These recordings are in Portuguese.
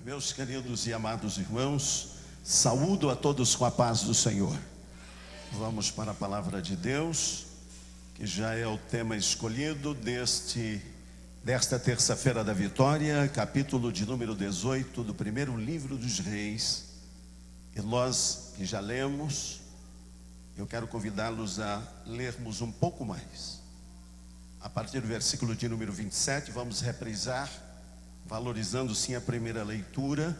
Meus queridos e amados irmãos, saúdo a todos com a paz do Senhor. Vamos para a palavra de Deus, que já é o tema escolhido desta terça-feira da vitória, capítulo de número 18 do primeiro livro dos Reis. E nós que já lemos, eu quero convidá-los a lermos um pouco mais. A partir do versículo de número 27, vamos reprisar, valorizando sim a primeira leitura,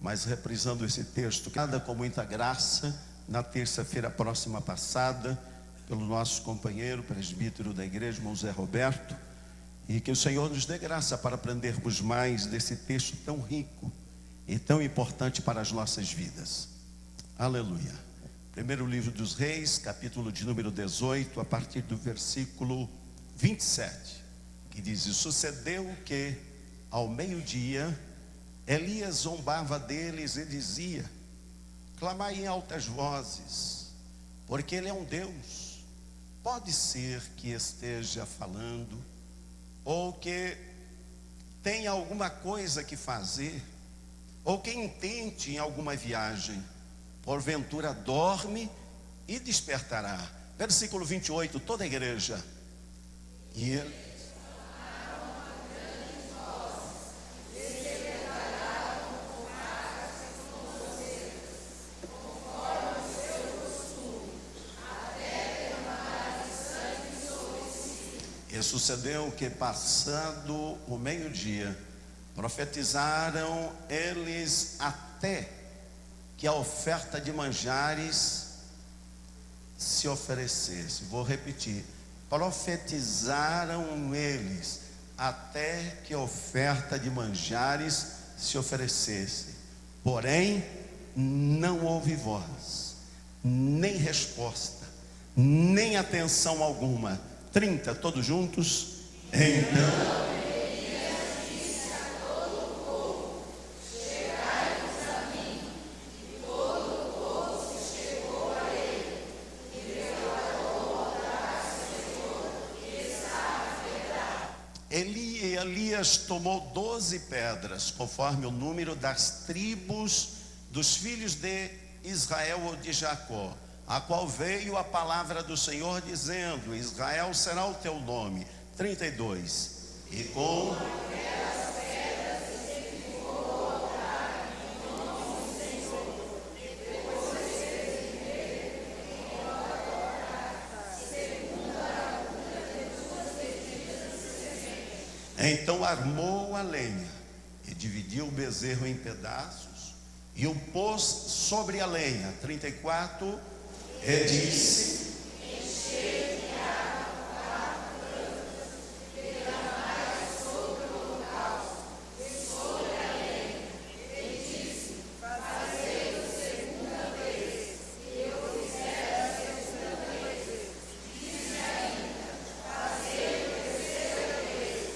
mas reprisando esse texto, cada com muita graça, na terça-feira próxima passada, pelo nosso companheiro, presbítero da igreja, irmão Zé Roberto, e que o Senhor nos dê graça para aprendermos mais desse texto tão rico e tão importante para as nossas vidas. Aleluia. Primeiro livro dos Reis, capítulo de número 18, a partir do versículo 27, que diz: E sucedeu que, ao meio-dia, Elias zombava deles e dizia: Clamai em altas vozes, porque ele é um Deus. Pode ser que esteja falando, ou que tenha alguma coisa que fazer, ou que intente em alguma viagem. Porventura dorme e despertará. Versículo 28, toda a igreja. E ele E sucedeu que, passado o meio-dia, profetizaram eles até que a oferta de manjares se oferecesse. Vou repetir: profetizaram eles até que a oferta de manjares se oferecesse. Porém, não houve voz, nem resposta, nem atenção alguma. 30, todos juntos. Então Elias disse a todo o povo: chegai-vos a mim. E todo o povo se chegou a ele, e declarou o altar ao Senhor, que estava quebrado. Elias tomou 12 pedras, conforme o número das tribos dos filhos de Israel ou de Jacó, a qual veio a palavra do Senhor dizendo: Israel será o teu nome. 32. E com aquelas pedras edificou o altar em nome do Senhor. Depois então armou a lenha e dividiu o bezerro em pedaços e o pôs sobre a lenha. 34. E disse: enchei de água 4 lâmpadas, derramai sobre o holocausto e sobre a lenha. E disse: fazei-o segunda vez. E eu fizer a segunda vez. Disse ainda: fazei-o terceira vez.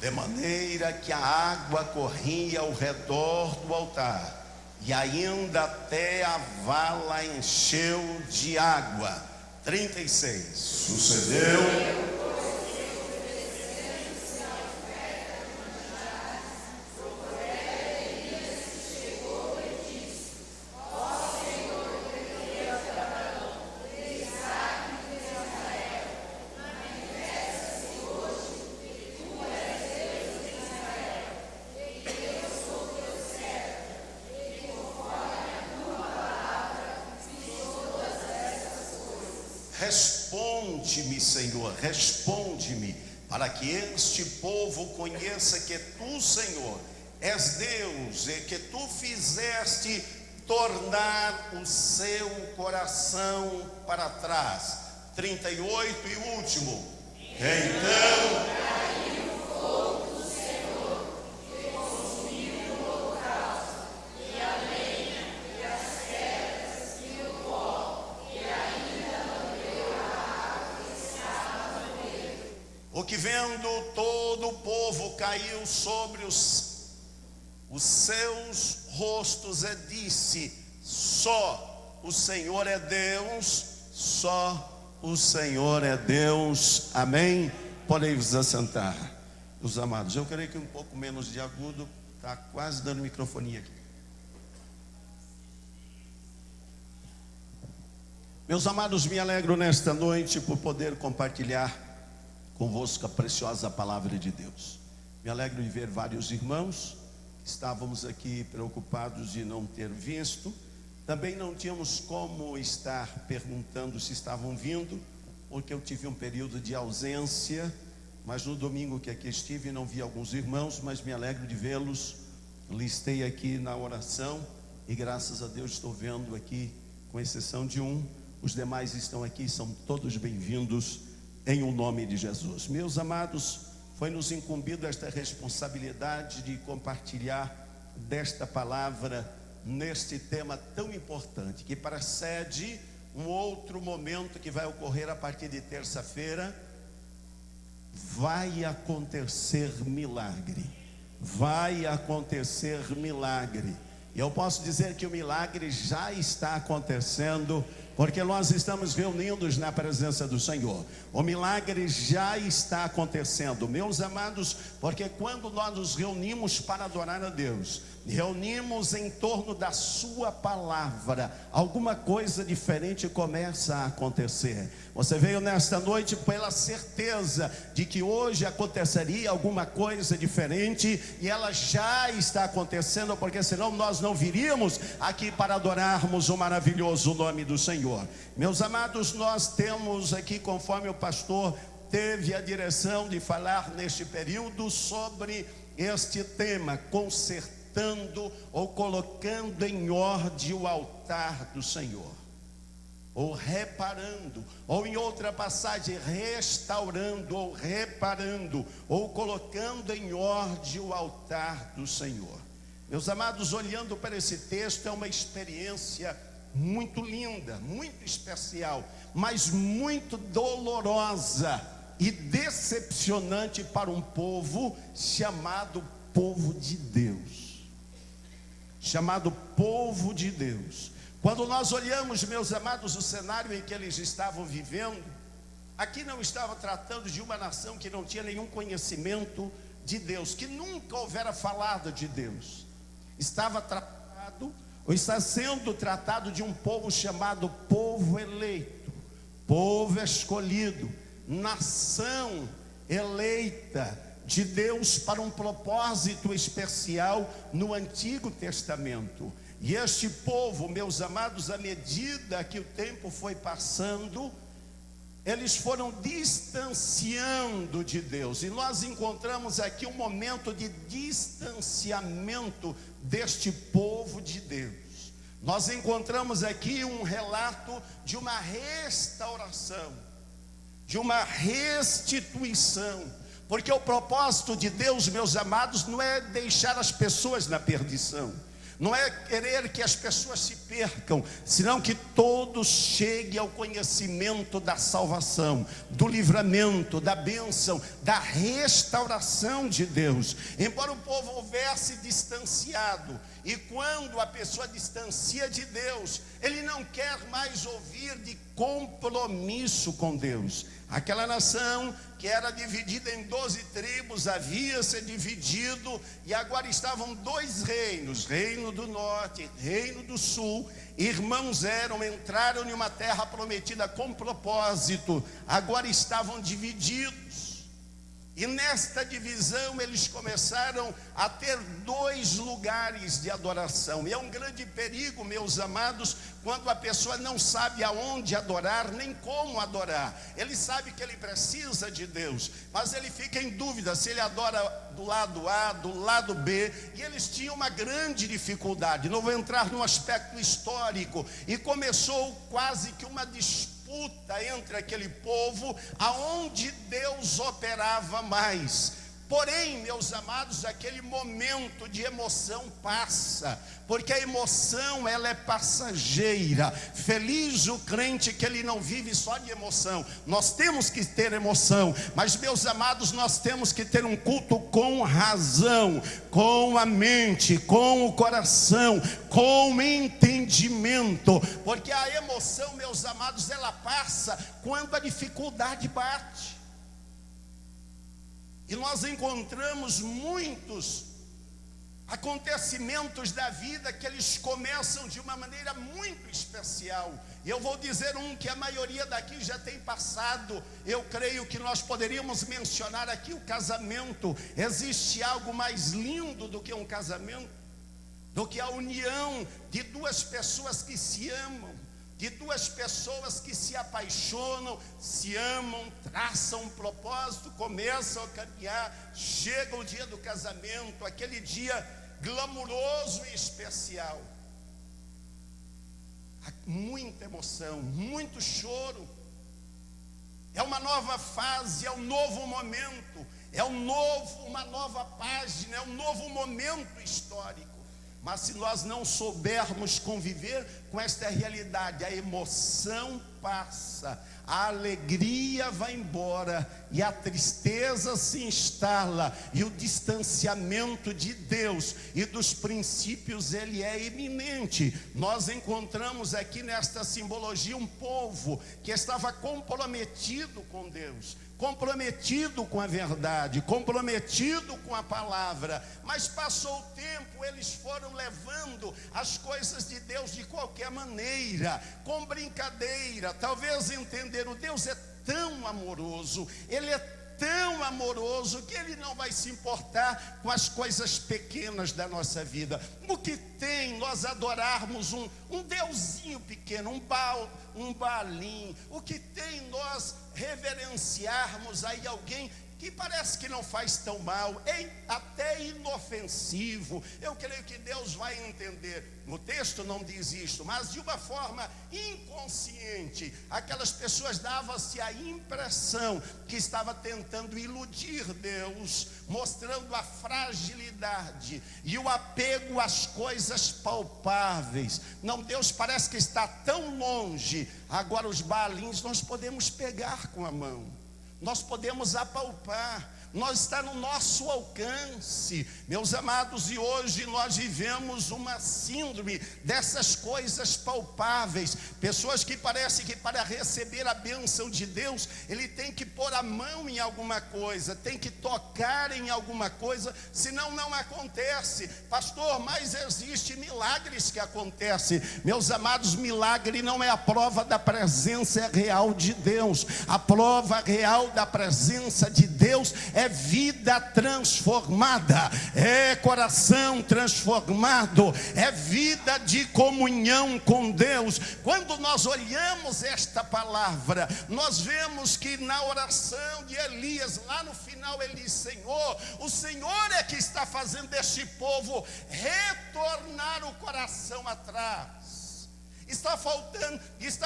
De maneira que a água corria ao redor do altar, e ainda até a vala encheu de água. 36. Sucedeu responde-me, Senhor, responde-me, para que este povo conheça que tu, Senhor, és Deus, e que tu fizeste tornar o seu coração para trás. 38 e último. Então o que vendo todo o povo caiu sobre os seus rostos e disse: só o Senhor é Deus, só o Senhor é Deus. Amém? Podem vos assentar. Os amados, eu creio que um pouco menos de agudo, está quase dando microfonia aqui. Meus amados, me alegro nesta noite por poder compartilhar convosco a preciosa palavra de Deus. Me alegro de ver vários irmãos que estávamos aqui preocupados de não ter visto. Também não tínhamos como estar perguntando se estavam vindo, porque eu tive um período de ausência. Mas no domingo que aqui estive, não vi alguns irmãos, mas me alegro de vê-los. Listei aqui na oração e graças a Deus estou vendo aqui, com exceção de um. Os demais estão aqui, são todos bem-vindos em o nome de Jesus. Meus amados, foi nos incumbido esta responsabilidade de compartilhar desta palavra neste tema tão importante, que precede um outro momento que vai ocorrer a partir de terça-feira. Vai acontecer milagre, vai acontecer milagre. E eu posso dizer que o milagre já está acontecendo, porque nós estamos reunidos na presença do Senhor. O milagre já está acontecendo, meus amados, porque quando nós nos reunimos para adorar a Deus, reunimos em torno da sua palavra, alguma coisa diferente começa a acontecer. Você veio nesta noite pela certeza de que hoje aconteceria alguma coisa diferente, e ela já está acontecendo, porque senão nós não viríamos aqui para adorarmos o maravilhoso nome do Senhor. Meus amados, nós temos aqui, conforme o pastor teve a direção de falar neste período sobre este tema, consertando ou colocando em ordem o altar do Senhor, ou reparando, ou em outra passagem, restaurando, ou reparando, ou colocando em ordem o altar do Senhor. Meus amados, olhando para esse texto, é uma experiência muito linda, muito especial, mas muito dolorosa e decepcionante para um povo chamado povo de Deus. Chamado povo de Deus. Quando nós olhamos, meus amados, o cenário em que eles estavam vivendo, aqui não estava tratando de uma nação que não tinha nenhum conhecimento de Deus, que nunca houvera falado de Deus. Estava tratado, ou está sendo tratado, de um povo chamado povo eleito, povo escolhido, nação eleita de Deus para um propósito especial no Antigo Testamento. E este povo, meus amados, à medida que o tempo foi passando, eles foram distanciando de Deus. E nós encontramos aqui um momento de distanciamento deste povo de Deus. Nós encontramos aqui um relato de uma restauração, de uma restituição. Porque o propósito de Deus, meus amados, não é deixar as pessoas na perdição, não é querer que as pessoas se percam, senão que todos cheguem ao conhecimento da salvação, do livramento, da bênção, da restauração de Deus. Embora o povo houvesse distanciado, e quando a pessoa distancia de Deus, ele não quer mais ouvir de compromisso com Deus. Aquela nação que era dividida em 12 tribos, havia se dividido, e agora estavam dois reinos, reino do norte, reino do sul. Irmãos eram, entraram em uma terra prometida com propósito, agora estavam divididos. E nesta divisão eles começaram a ter dois lugares de adoração. E é um grande perigo, meus amados, quando a pessoa não sabe aonde adorar, nem como adorar. Ele sabe que ele precisa de Deus, mas ele fica em dúvida se ele adora do lado A, do lado B. E eles tinham uma grande dificuldade. Não vou entrar num aspecto histórico. E começou quase que uma disputa entre aquele povo, aonde Deus operava mais. Porém, meus amados, aquele momento de emoção passa, porque a emoção, ela é passageira. Feliz o crente que ele não vive só de emoção. Nós temos que ter emoção, mas, meus amados, nós temos que ter um culto com razão, com a mente, com o coração, com entendimento, porque a emoção, meus amados, ela passa quando a dificuldade bate. E nós encontramos muitos acontecimentos da vida que eles começam de uma maneira muito especial. E eu vou dizer um que a maioria daqui já tem passado. Eu creio que nós poderíamos mencionar aqui o casamento. Existe algo mais lindo do que um casamento? Do que a união de duas pessoas que se amam, de duas pessoas que se apaixonam, se amam, traçam um propósito, começam a caminhar, chega o dia do casamento, aquele dia glamuroso e especial. Há muita emoção, muito choro. É uma nova fase, é um novo momento, uma nova página, é um novo momento histórico. Mas se nós não soubermos conviver com esta realidade, a emoção passa, a alegria vai embora e a tristeza se instala, e o distanciamento de Deus e dos princípios ele é iminente. Nós encontramos aqui nesta simbologia um povo que estava comprometido com Deus, comprometido com a verdade, comprometido com a palavra, mas passou o tempo, eles foram levando as coisas de Deus de qualquer maneira, com brincadeira. Talvez entenderam, Deus é tão amoroso, Ele é tão amoroso que Ele não vai se importar com as coisas pequenas da nossa vida. O que tem nós adorarmos um deusinho pequeno, um balim? O que tem nós reverenciarmos aí alguém que parece que não faz tão mal, é até inofensivo? Eu creio que Deus vai entender. O texto não diz isso, mas de uma forma inconsciente, aquelas pessoas davam-se a impressão que estava tentando iludir Deus, mostrando a fragilidade e o apego às coisas palpáveis. Não, Deus parece que está tão longe. Agora os balins nós podemos pegar com a mão, nós podemos apalpar, nós está no nosso alcance, meus amados. E hoje nós vivemos uma síndrome dessas coisas palpáveis. Pessoas que parecem que para receber a bênção de Deus, ele tem que pôr a mão em alguma coisa, tem que tocar em alguma coisa, senão não acontece. Pastor, mas existe milagres que acontecem. Meus amados, milagre não é a prova da presença real de Deus. A prova real da presença de Deus é vida transformada, é coração transformado, é vida de comunhão com Deus. Quando nós olhamos esta palavra, nós vemos que na oração de Elias, lá no final ele diz: Senhor, o Senhor é que está fazendo este povo retornar o coração atrás. Está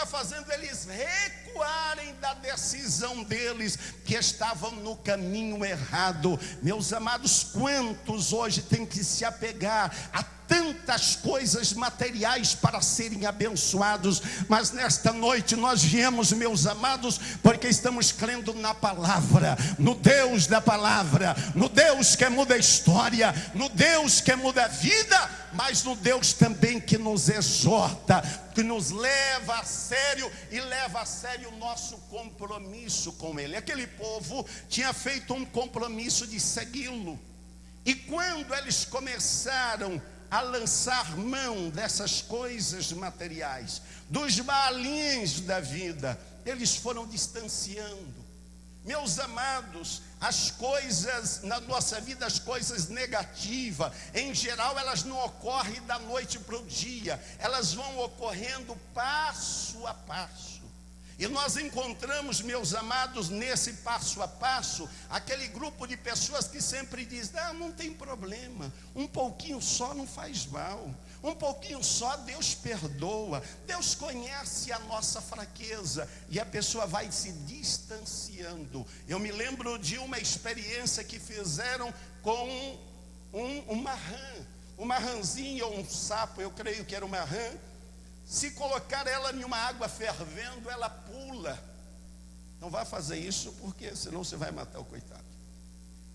fazendo eles recuarem da decisão deles, que estavam no caminho errado. Meus amados, quantos hoje têm que se apegar a tantas coisas materiais para serem abençoados, mas nesta noite nós viemos, meus amados, porque estamos crendo na palavra, no Deus da palavra, no Deus que muda a história, no Deus que muda a vida, mas no Deus também que nos exorta, que nos leva a sério e leva a sério o nosso compromisso com Ele. Aquele povo tinha feito um compromisso de segui-lo, e quando eles começaram a lançar mão dessas coisas materiais, dos balins da vida, eles foram distanciando. Meus amados, as coisas na nossa vida, as coisas negativas, em geral, elas não ocorrem da noite para o dia, elas vão ocorrendo passo a passo. E nós encontramos, meus amados, nesse passo a passo, aquele grupo de pessoas que sempre diz: não tem problema, um pouquinho só não faz mal, um pouquinho só Deus perdoa, Deus conhece a nossa fraqueza, e a pessoa vai se distanciando. Eu me lembro de uma experiência que fizeram com uma rãzinha ou um sapo, eu creio que era uma rã. Se colocar ela em uma água fervendo, ela pula. Não vai fazer isso, porque senão você vai matar o coitado.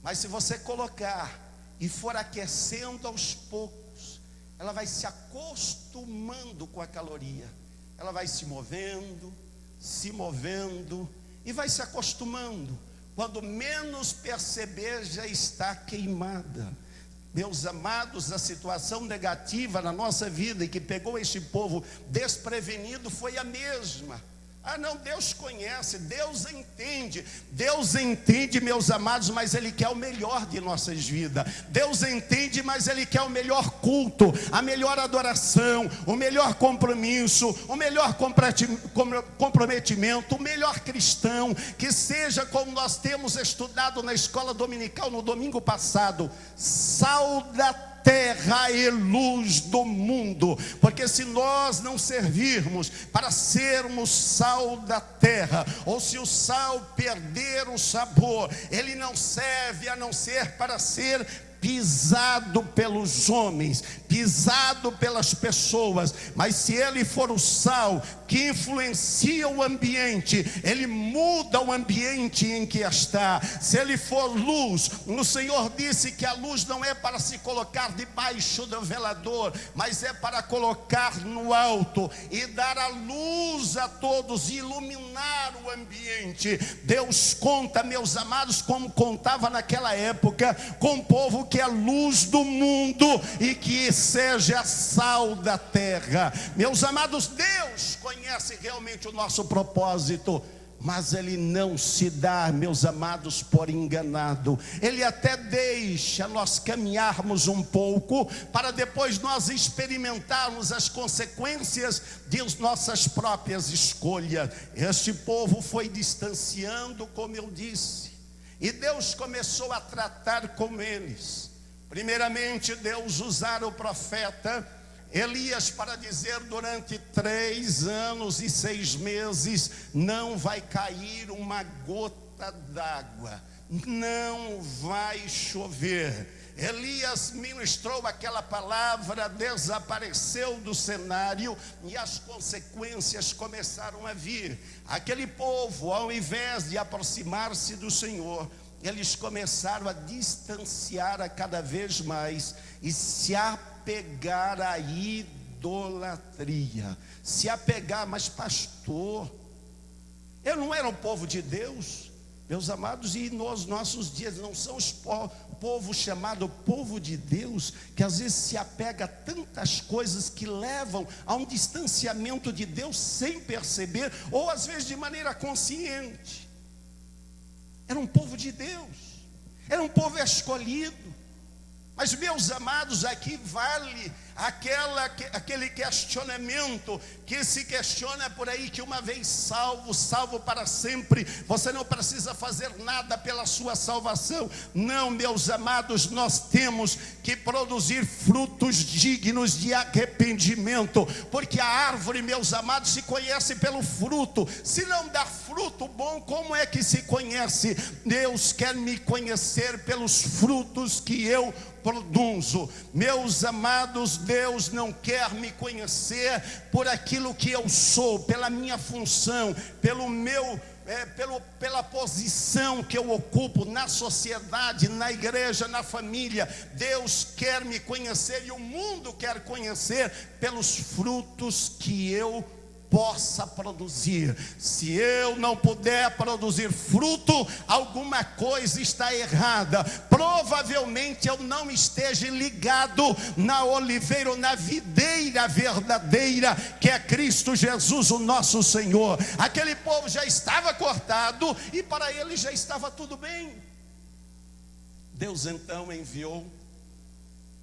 Mas se você colocar e for aquecendo aos poucos, ela vai se acostumando com a caloria. Ela vai se movendo e vai se acostumando. quando menos perceber, já está queimada. Meus amados, a situação negativa na nossa vida e que pegou este povo desprevenido foi a mesma. Ah não, Deus conhece, Deus entende, meus amados, mas Ele quer o melhor de nossas vidas. Deus entende, mas Ele quer o melhor culto, a melhor adoração, o melhor compromisso, o melhor comprometimento, o melhor cristão, que seja como nós temos estudado na escola dominical no domingo passado, sal da terra e luz do mundo. Porque se nós não servirmos para sermos sal da terra, ou se o sal perder o sabor, ele não serve a não ser para ser pisado pelos homens, pisado pelas pessoas. Mas se ele for o sal que influencia o ambiente, ele muda o ambiente em que está. Se ele for luz, o Senhor disse que a luz não é para se colocar debaixo do velador, mas é para colocar no alto e dar a luz a todos, iluminar o ambiente. Deus conta, meus amados, como contava naquela época com o povo que é a luz do mundo e que seja sal da terra. Meus amados, Deus conhece realmente o nosso propósito, mas Ele não se dá, meus amados, por enganado. Ele até deixa nós caminharmos um pouco, para depois nós experimentarmos as consequências de nossas próprias escolhas. Este povo foi distanciando, como eu disse, e Deus começou a tratar com eles. Primeiramente, Deus usara o profeta Elias para dizer: durante 3 anos e 6 meses não vai cair uma gota d'água, não vai chover. Elias ministrou aquela palavra, desapareceu do cenário e as consequências começaram a vir. Aquele povo, ao invés de aproximar-se do Senhor, eles começaram a distanciar a cada vez mais e se apegar à idolatria. Se apegar, mas pastor, eu não era o povo de Deus, meus amados, e nos nossos dias não são os povo chamado povo de Deus, que às vezes se apega a tantas coisas que levam a um distanciamento de Deus sem perceber, ou às vezes de maneira consciente. Era um povo de Deus, era um povo escolhido. Mas, meus amados, aqui vale aquele questionamento que se questiona por aí, que uma vez salvo, salvo para sempre, você não precisa fazer nada pela sua salvação. Não, meus amados, nós temos que produzir frutos dignos de arrependimento, porque a árvore, meus amados, se conhece pelo fruto. Se não dá fruto bom, como é que se conhece? Deus quer me conhecer pelos frutos que eu produzo. Meus amados, Deus não quer me conhecer por aquilo que eu sou, pela minha função, pela posição que eu ocupo na sociedade, na igreja, na família. Deus quer me conhecer, e o mundo quer conhecer pelos frutos que eu possa produzir. Se eu não puder produzir fruto, alguma coisa está errada. Provavelmente eu não esteja ligado na oliveira ou na videira verdadeira, que é Cristo Jesus, o nosso Senhor. Aquele povo já estava cortado e para ele já estava tudo bem. Deus então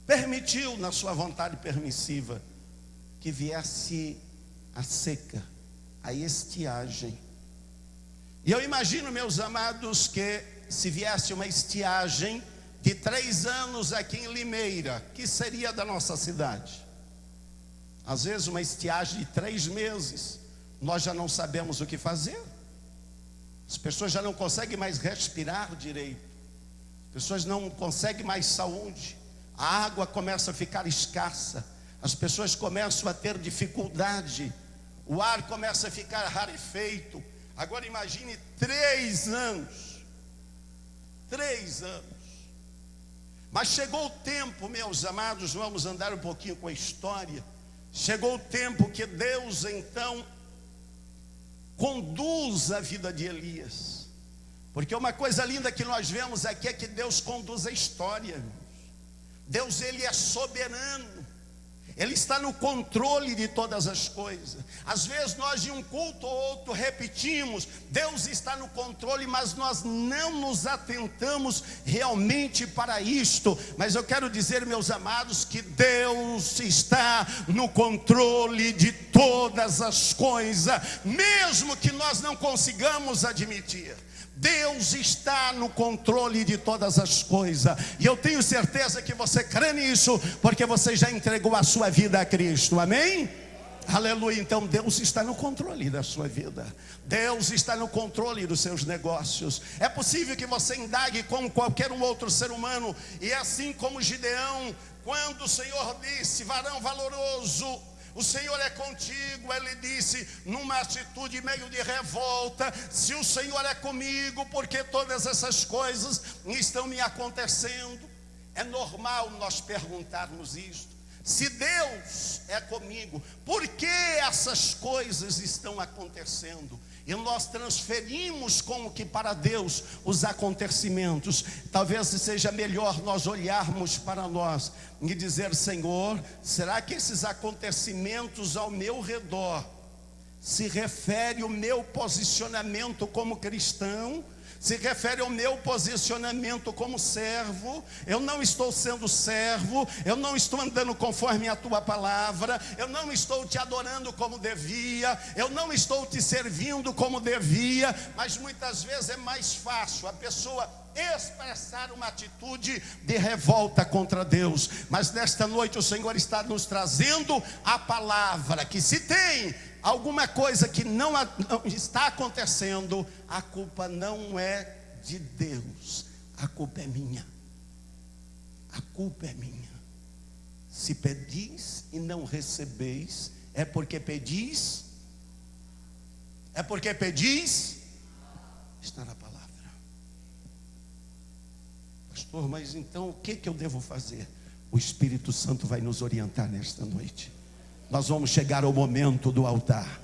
permitiu na sua vontade permissiva que viesse a seca, a estiagem. E eu imagino, meus amados, que se viesse uma estiagem de 3 anos aqui em Limeira, que seria da nossa cidade? Às vezes uma estiagem de 3 meses, nós já não sabemos o que fazer. As pessoas já não conseguem mais respirar direito, as pessoas não conseguem mais saúde, a água começa a ficar escassa, as pessoas começam a ter dificuldade, o ar começa a ficar rarefeito. Agora imagine 3 anos. 3 anos. Mas chegou o tempo, meus amados, vamos andar um pouquinho com a história. Chegou o tempo que Deus então conduz a vida de Elias. Porque uma coisa linda que nós vemos aqui é que Deus conduz a história. Deus, Ele é soberano. Ele está no controle de todas as coisas. Às vezes nós de um culto ou outro repetimos, Deus está no controle, mas nós não nos atentamos realmente para isto. Mas eu quero dizer, meus amados, que Deus está no controle de todas as coisas, mesmo que nós não consigamos admitir. Deus está no controle de todas as coisas, e eu tenho certeza que você crê nisso, porque você já entregou a sua vida a Cristo, amém? Aleluia. Então Deus está no controle da sua vida, Deus está no controle dos seus negócios. É possível que você indague como qualquer um outro ser humano, e assim como Gideão, quando o Senhor disse: varão valoroso, o Senhor é contigo, ele disse numa atitude meio de revolta: se o Senhor é comigo, porque todas essas coisas estão me acontecendo? É normal nós perguntarmos isto. Se Deus é comigo, por que essas coisas estão acontecendo? E nós transferimos como que para Deus os acontecimentos. Talvez seja melhor nós olharmos para nós e dizer: Senhor, será que esses acontecimentos ao meu redor se refere ao meu posicionamento como cristão? Se refere ao meu posicionamento como servo? Eu não estou sendo servo, eu não estou andando conforme a tua palavra, eu não estou te adorando como devia, eu não estou te servindo como devia. Mas muitas vezes é mais fácil a pessoa expressar uma atitude de revolta contra Deus. Mas nesta noite o Senhor está nos trazendo a palavra, que se tem alguma coisa que não está acontecendo, a culpa não é de Deus, a culpa é minha. A culpa é minha. Se pedis e não recebeis, é porque pedis? É porque pedis? Está na palavra. Pastor, mas então o que eu devo fazer? O Espírito Santo vai nos orientar nesta noite. Nós vamos chegar ao momento do altar.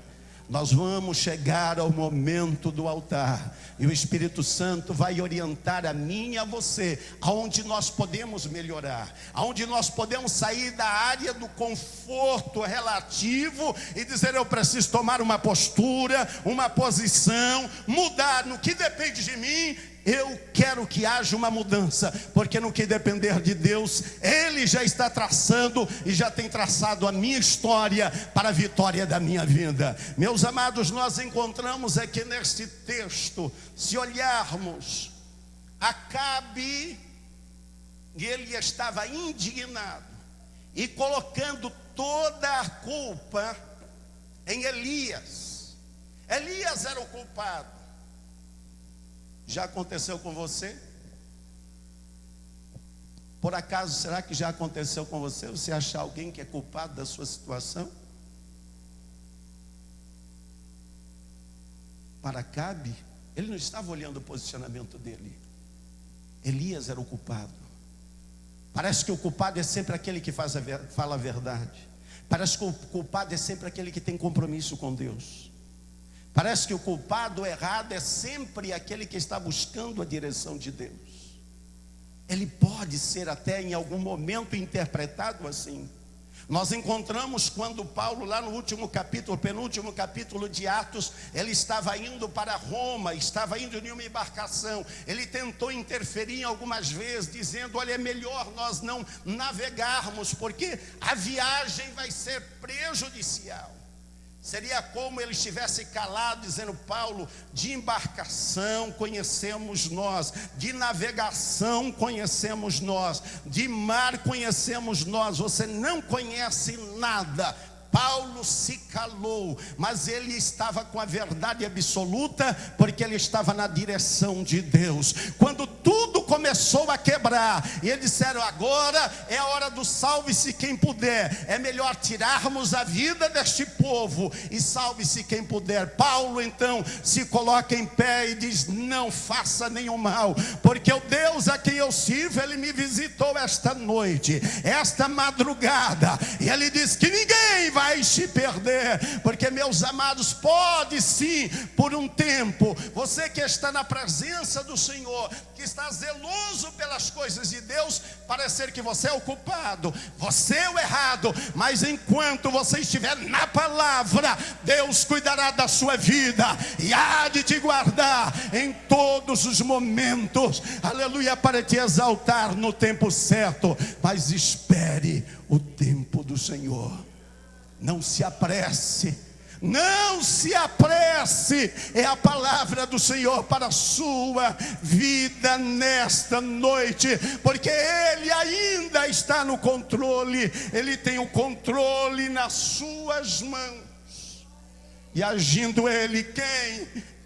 Nós vamos chegar ao momento do altar, e o Espírito Santo vai orientar a mim e a você aonde nós podemos melhorar, aonde nós podemos sair da área do conforto relativo e dizer: eu preciso tomar uma postura, uma posição, mudar no que depende de mim. Eu quero que haja uma mudança, porque no que depender de Deus, Ele já está traçando e já tem traçado a minha história para a vitória da minha vida. Meus amados, nós encontramos aqui neste texto, se olharmos, Acabe, ele estava indignado e colocando toda a culpa em Elias. Elias era o culpado. Já aconteceu com você? Por acaso, será que já aconteceu com você? Você achar alguém que é culpado da sua situação? Para Acabe, ele não estava olhando o posicionamento dele. Elias era o culpado. Parece que o culpado é sempre aquele que fala a verdade. Parece que o culpado é sempre aquele que tem compromisso com Deus. Parece que o culpado errado é sempre aquele que está buscando a direção de Deus. Ele pode ser até em algum momento interpretado assim. Nós encontramos quando Paulo, lá no último capítulo, penúltimo capítulo de Atos, ele estava indo para Roma, estava indo em uma embarcação. Ele tentou interferir algumas vezes, dizendo: olha, é melhor nós não navegarmos, porque a viagem vai ser prejudicial. Seria como ele estivesse calado, dizendo: Paulo, de embarcação conhecemos nós, de navegação conhecemos nós, de mar conhecemos nós, você não conhece nada. Paulo se calou, mas ele estava com a verdade absoluta, porque ele estava na direção de Deus. Quando tudo começou a quebrar, e eles disseram: agora é a hora do salve-se quem puder, é melhor tirarmos a vida deste povo, e salve-se quem puder. Paulo então se coloca em pé e diz: não faça nenhum mal, porque o Deus a quem eu sirvo, ele me visitou esta noite, esta madrugada, e ele diz que ninguém vai vai se perder, porque, meus amados, pode sim, por um tempo, você que está na presença do Senhor, que está zeloso pelas coisas de Deus, parecer que você é o culpado, você é o errado, mas enquanto você estiver na palavra, Deus cuidará da sua vida e há de te guardar em todos os momentos, aleluia, para te exaltar no tempo certo. Mas espere o tempo do Senhor, não se apresse, não se apresse, é a palavra do Senhor para a sua vida nesta noite, porque Ele ainda está no controle, Ele tem o controle nas suas mãos, e agindo Ele,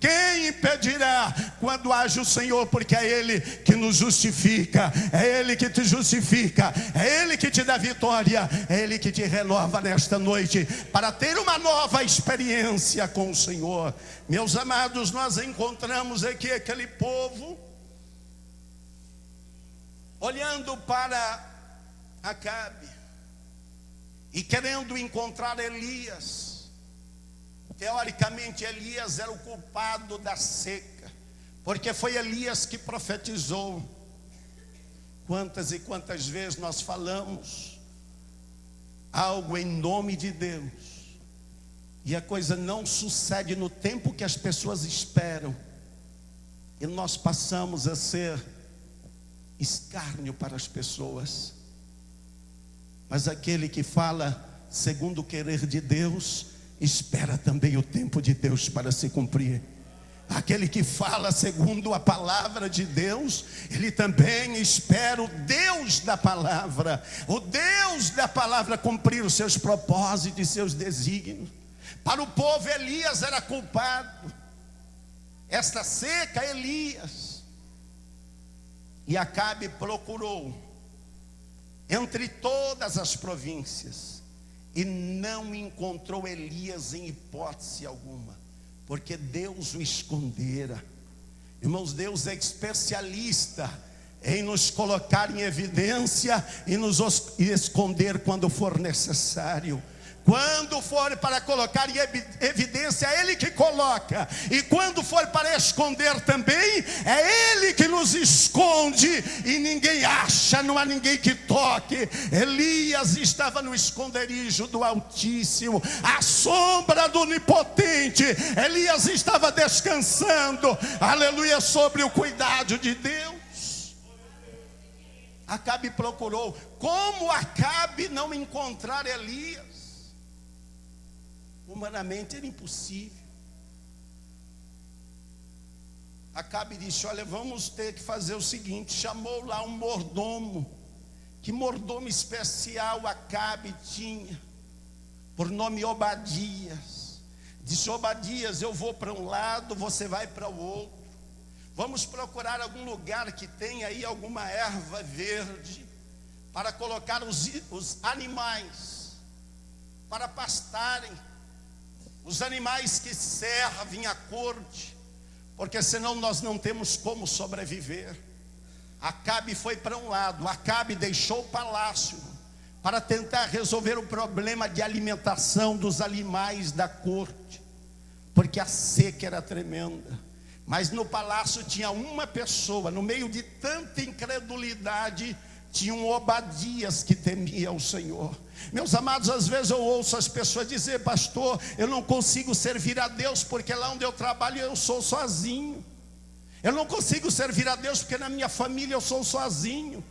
quem impedirá quando age o Senhor? Porque é Ele que nos justifica, é Ele que te justifica, é Ele que te dá vitória, é Ele que te renova nesta noite, para ter uma nova experiência com o Senhor. Meus amados, nós encontramos aqui aquele povo, olhando para Acabe, e querendo encontrar Elias. Teoricamente, Elias era o culpado da seca, porque foi Elias que profetizou. Quantas e quantas vezes nós falamos algo em nome de Deus, e a coisa não sucede no tempo que as pessoas esperam, e nós passamos a ser escárnio para as pessoas. Mas aquele que fala segundo o querer de Deus, espera também o tempo de Deus para se cumprir. Aquele que fala segundo a palavra de Deus, ele também espera o Deus da palavra, o Deus da palavra cumprir os seus propósitos e seus desígnios. Para o povo, Elias era culpado, esta seca, Elias. E Acabe procurou entre todas as províncias e não encontrou Elias em hipótese alguma, porque Deus o escondera. Irmãos, Deus é especialista em nos colocar em evidência e nos esconder quando for necessário. Quando for para colocar em evidência, é Ele que coloca, e quando for para esconder também, é Ele que nos esconde, e ninguém acha, não há ninguém que toque. Elias estava no esconderijo do Altíssimo, à sombra do Onipotente. Elias estava descansando, aleluia, sobre o cuidado de Deus. Acabe procurou. Como Acabe não encontrar Elias? Humanamente era impossível. Acabe disse: olha, vamos ter que fazer o seguinte. Chamou lá um mordomo. Que mordomo especial Acabe tinha, por nome Obadias. Disse: Obadias, eu vou para um lado, você vai para o outro. Vamos procurar algum lugar que tenha aí alguma erva verde, para colocar os animais para pastarem, os animais que servem à corte, porque senão nós não temos como sobreviver. Acabe foi para um lado. Acabe deixou o palácio para tentar resolver o problema de alimentação dos animais da corte, porque a seca era tremenda. Mas no palácio tinha uma pessoa, no meio de tanta incredulidade, tinha um Obadias que temia o Senhor. Meus amados, às vezes eu ouço as pessoas dizer: pastor, eu não consigo servir a Deus porque lá onde eu trabalho eu sou sozinho. Eu não consigo servir a Deus porque na minha família eu sou sozinho.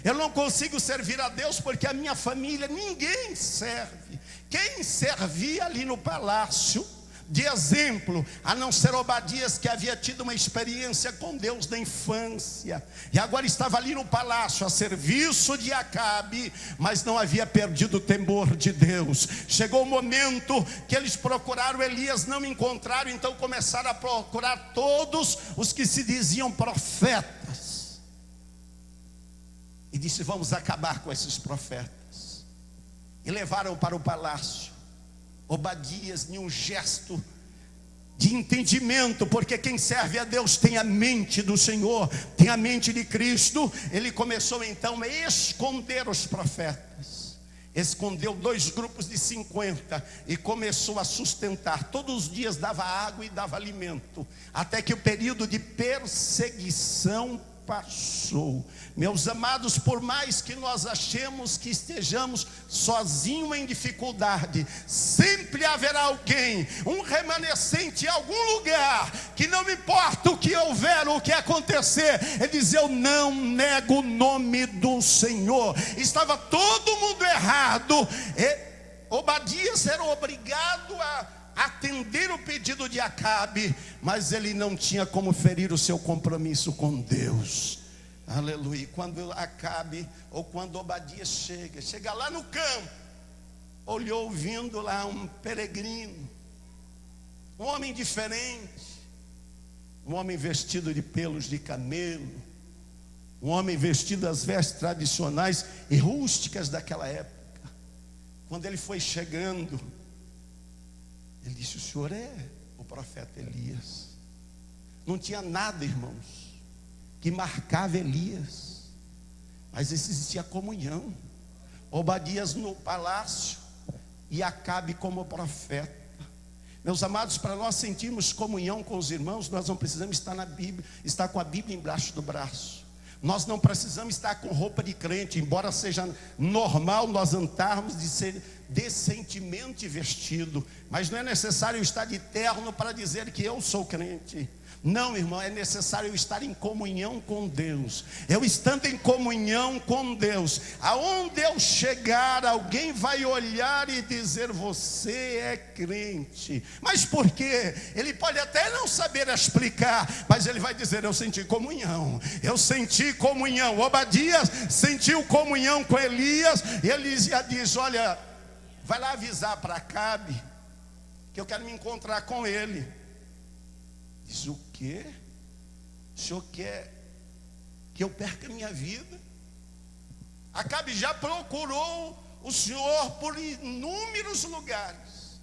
Eu não consigo servir a Deus porque a minha família ninguém serve. Quem servia ali no palácio de exemplo, a não ser Obadias, que havia tido uma experiência com Deus na infância, e agora estava ali no palácio a serviço de Acabe, mas não havia perdido o temor de Deus. Chegou o momento que eles procuraram Elias, não encontraram, então começaram a procurar todos os que se diziam profetas, e disse: vamos acabar com esses profetas. E levaram para o palácio. Obadias, em um gesto de entendimento, porque quem serve a Deus tem a mente do Senhor, tem a mente de Cristo. Ele começou então a esconder os profetas. escondeu 2 grupos de 50 e começou a sustentar. Todos os dias dava água e dava alimento, até que o período de perseguição passou. Meus amados, por mais que nós achemos que estejamos sozinhos em dificuldade, sempre haverá alguém, um remanescente em algum lugar, que não importa o que houver, o que acontecer, ele diz: eu não nego o nome do Senhor. Estava todo mundo errado, Obadias era obrigado a atender o pedido de Acabe, mas ele não tinha como ferir o seu compromisso com Deus. Aleluia. Quando Acabe, ou quando Obadias chega lá no campo, olhou vindo lá um peregrino, um homem diferente, um homem vestido de pelos de camelo, um homem vestido das vestes tradicionais e rústicas daquela época. Quando ele foi chegando, ele disse: o senhor é o profeta Elias? Não tinha nada, irmãos, que marcava Elias, mas existia comunhão. Obadias no palácio e Acabe como profeta. Meus amados, para nós sentirmos comunhão com os irmãos, nós não precisamos estar na Bíblia, estar com a Bíblia embaixo do braço. Nós não precisamos estar com roupa de crente, embora seja normal nós andarmos de ser decentemente vestido, mas não é necessário estar de terno para dizer que eu sou crente. Não, irmão, é necessário estar em comunhão com Deus. Eu estando em comunhão com Deus, aonde eu chegar, alguém vai olhar e dizer: você é crente. Mas por quê? Ele pode até não saber explicar, mas ele vai dizer: eu senti comunhão. Eu senti comunhão. Obadias sentiu comunhão com Elias, e Elias diz: olha, vai lá avisar para Acabe que eu quero me encontrar com ele. Diz: o quê? O senhor quer que eu perca a minha vida? Acabe já procurou o senhor por inúmeros lugares.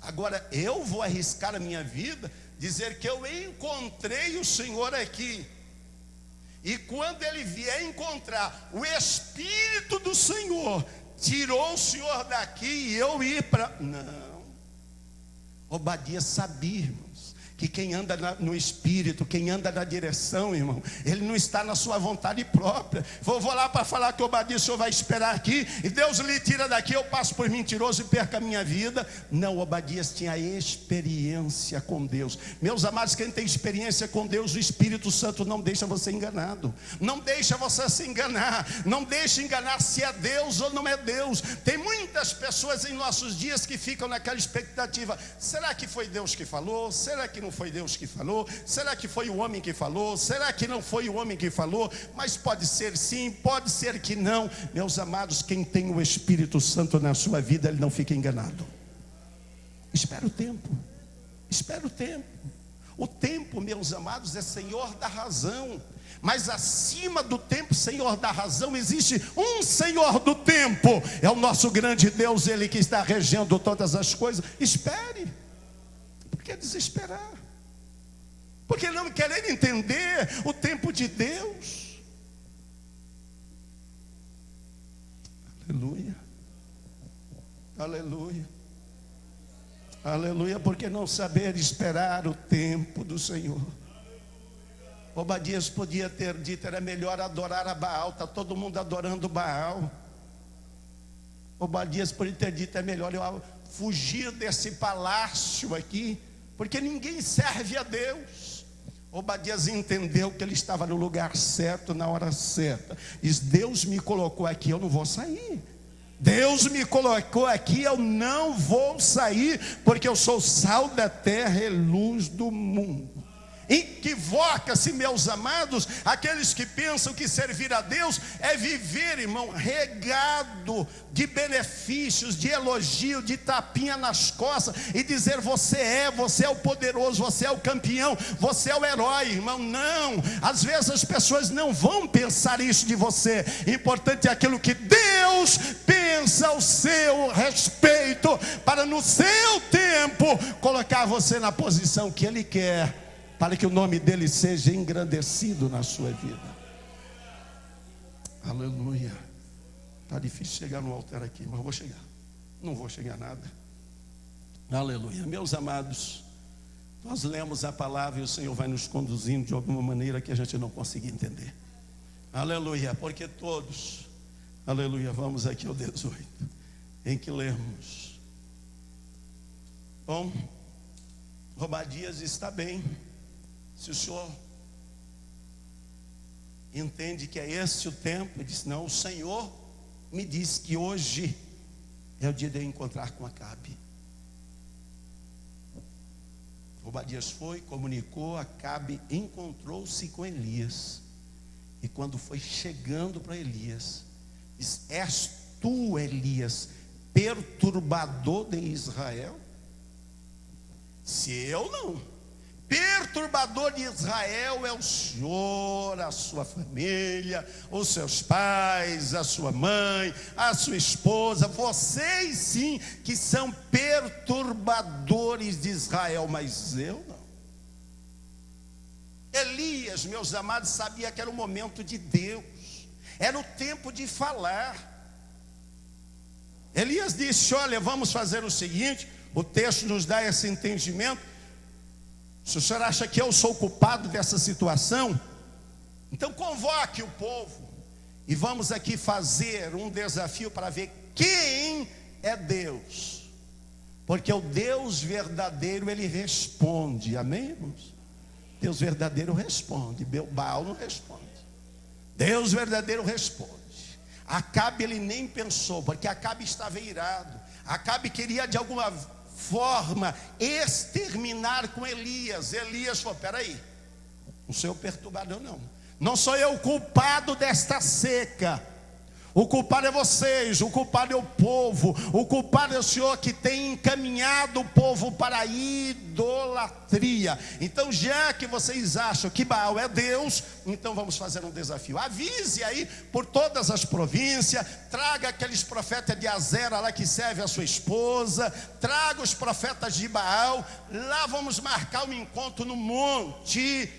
Agora eu vou arriscar a minha vida, dizer que eu encontrei o senhor aqui. E quando ele vier encontrar, o Espírito do Senhor tirou o senhor daqui e eu ir para... Não. Obadias sabia, irmãos, que quem anda no Espírito, quem anda na direção, irmão, ele não está na sua vontade própria. Vou lá para falar que Obadias, o senhor vai esperar aqui, e Deus lhe tira daqui, eu passo por mentiroso e perco a minha vida. Não, Obadias tinha experiência com Deus. Meus amados, quem tem experiência com Deus, o Espírito Santo não deixa você enganado. Não deixa você se enganar. Não deixa enganar se é Deus ou não é Deus. Tem muitas pessoas em nossos dias que ficam naquela expectativa: será que foi Deus que falou? Será que não foi Deus que falou? Será que foi o homem que falou? Será que não foi o homem que falou? Mas pode ser sim, pode ser que não. Meus amados, quem tem o Espírito Santo na sua vida, ele não fica enganado. Espera o tempo. Espera o tempo. O tempo, meus amados, é Senhor da razão. Mas acima do tempo, Senhor da razão, existe um Senhor do tempo. É o nosso grande Deus, Ele que está regendo todas as coisas. Espere. Por que desesperar? Por que não querer entender o tempo de Deus? Aleluia. Aleluia. Aleluia. Por que não saber esperar o tempo do Senhor? Obadias podia ter dito: era melhor adorar a Baal. Está todo mundo adorando Baal. Obadias podia ter dito: é melhor eu fugir desse palácio aqui, porque ninguém serve a Deus. Obadias entendeu que ele estava no lugar certo, na hora certa. Diz: Deus me colocou aqui, eu não vou sair. Deus me colocou aqui, eu não vou sair, porque eu sou sal da terra e luz do mundo. Equivoca-se, meus amados, aqueles que pensam que servir a Deus é viver, irmão, regado de benefícios, de elogio, de tapinha nas costas e dizer: você é o poderoso, você é o campeão, você é o herói, irmão. Não, às vezes as pessoas não vão pensar isso de você. Importante é aquilo que Deus pensa ao seu respeito, para no seu tempo colocar você na posição que Ele quer, para que o nome dele seja engrandecido na sua vida. Aleluia. Está difícil chegar no altar aqui, mas eu vou chegar. Não vou chegar nada. Aleluia. Meus amados, nós lemos a palavra e o Senhor vai nos conduzindo de alguma maneira que a gente não consiga entender. Aleluia. Porque todos, aleluia, vamos aqui ao 18, em que lemos. Bom, Obadias está bem. Se o senhor entende que é esse o tempo, ele diz: não, o Senhor me disse que hoje é o dia de eu encontrar com Acabe. Obadias foi, comunicou, Acabe encontrou-se com Elias. E quando foi chegando para Elias, diz: és tu, Elias, perturbador de Israel? Se eu não. Perturbador de Israel é o senhor, a sua família, os seus pais, a sua mãe, a sua esposa. Vocês sim que são perturbadores de Israel, mas eu não. Elias, meus amados, sabia que era o momento de Deus, era o tempo de falar. Elias disse: olha, vamos fazer o seguinte, o texto nos dá esse entendimento. Se o senhor acha que eu sou culpado dessa situação, então convoque o povo e vamos aqui fazer um desafio para ver quem é Deus, porque o Deus verdadeiro, ele responde. Amém, irmãos? Deus verdadeiro responde, Baal não responde. Deus verdadeiro responde. Acabe, ele nem pensou, porque Acabe estava irado. Acabe queria de alguma forma exterminar com Elias. Elias falou: peraí, não sou eu perturbador, não sou eu o culpado desta seca. O culpado é vocês, o culpado é o povo, o culpado é o Senhor que tem encaminhado o povo para a idolatria. Então, já que vocês acham que Baal é Deus, então vamos fazer um desafio. Avise aí por todas as províncias, traga aqueles profetas de Azera lá que serve a sua esposa, traga os profetas de Baal, lá vamos marcar um encontro no monte.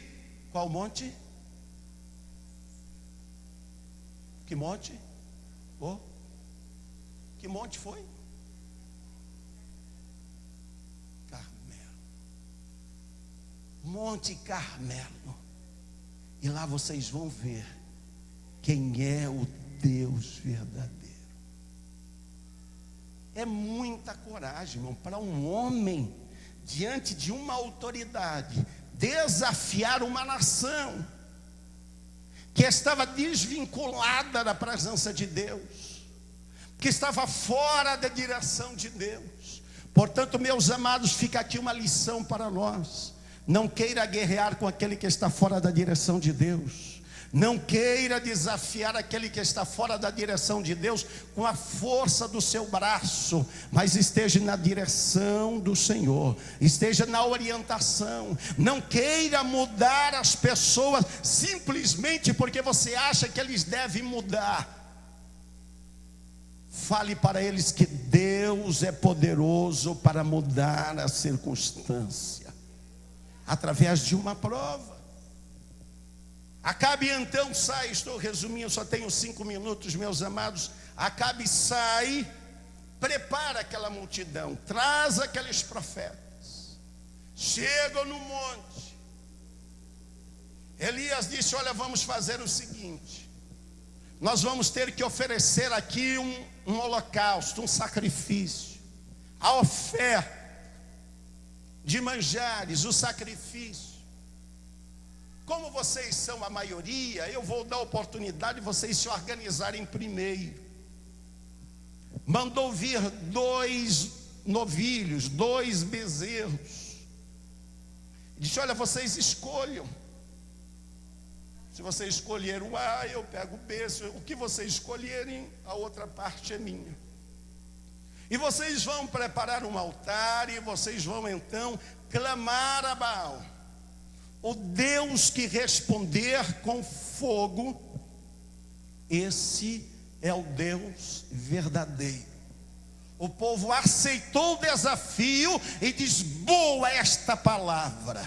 Qual monte? Que monte? Oh, que monte foi? Carmelo. Monte Carmelo. E lá vocês vão ver quem é o Deus verdadeiro. É muita coragem, irmão, para um homem diante de uma autoridade desafiar uma nação que estava desvinculada da presença de Deus, que estava fora da direção de Deus. Portanto, meus amados, fica aqui uma lição para nós: não queira guerrear com aquele que está fora da direção de Deus. Não queira desafiar aquele que está fora da direção de Deus com a força do seu braço, mas esteja na direção do Senhor, esteja na orientação. Não queira mudar as pessoas simplesmente porque você acha que eles devem mudar. Fale para eles que Deus é poderoso para mudar a circunstância através de uma prova. Acabe então sai, estou resumindo, só tenho 5 minutos, meus amados. Acabe sai, prepara aquela multidão, traz aqueles profetas, chegam no monte. Elias disse: olha, vamos fazer o seguinte, nós vamos ter que oferecer aqui um holocausto, um sacrifício, a oferta de manjares, o sacrifício. Como vocês são a maioria, eu vou dar a oportunidade de vocês se organizarem primeiro. Mandou vir 2 novilhos, 2 bezerros. Disse: olha, vocês escolham. Se vocês escolherem o A, eu pego o B. O que vocês escolherem, a outra parte é minha. E vocês vão preparar um altar e vocês vão então clamar a Baal. O Deus que responder com fogo, esse é o Deus verdadeiro. O povo aceitou o desafio e diz: boa esta palavra.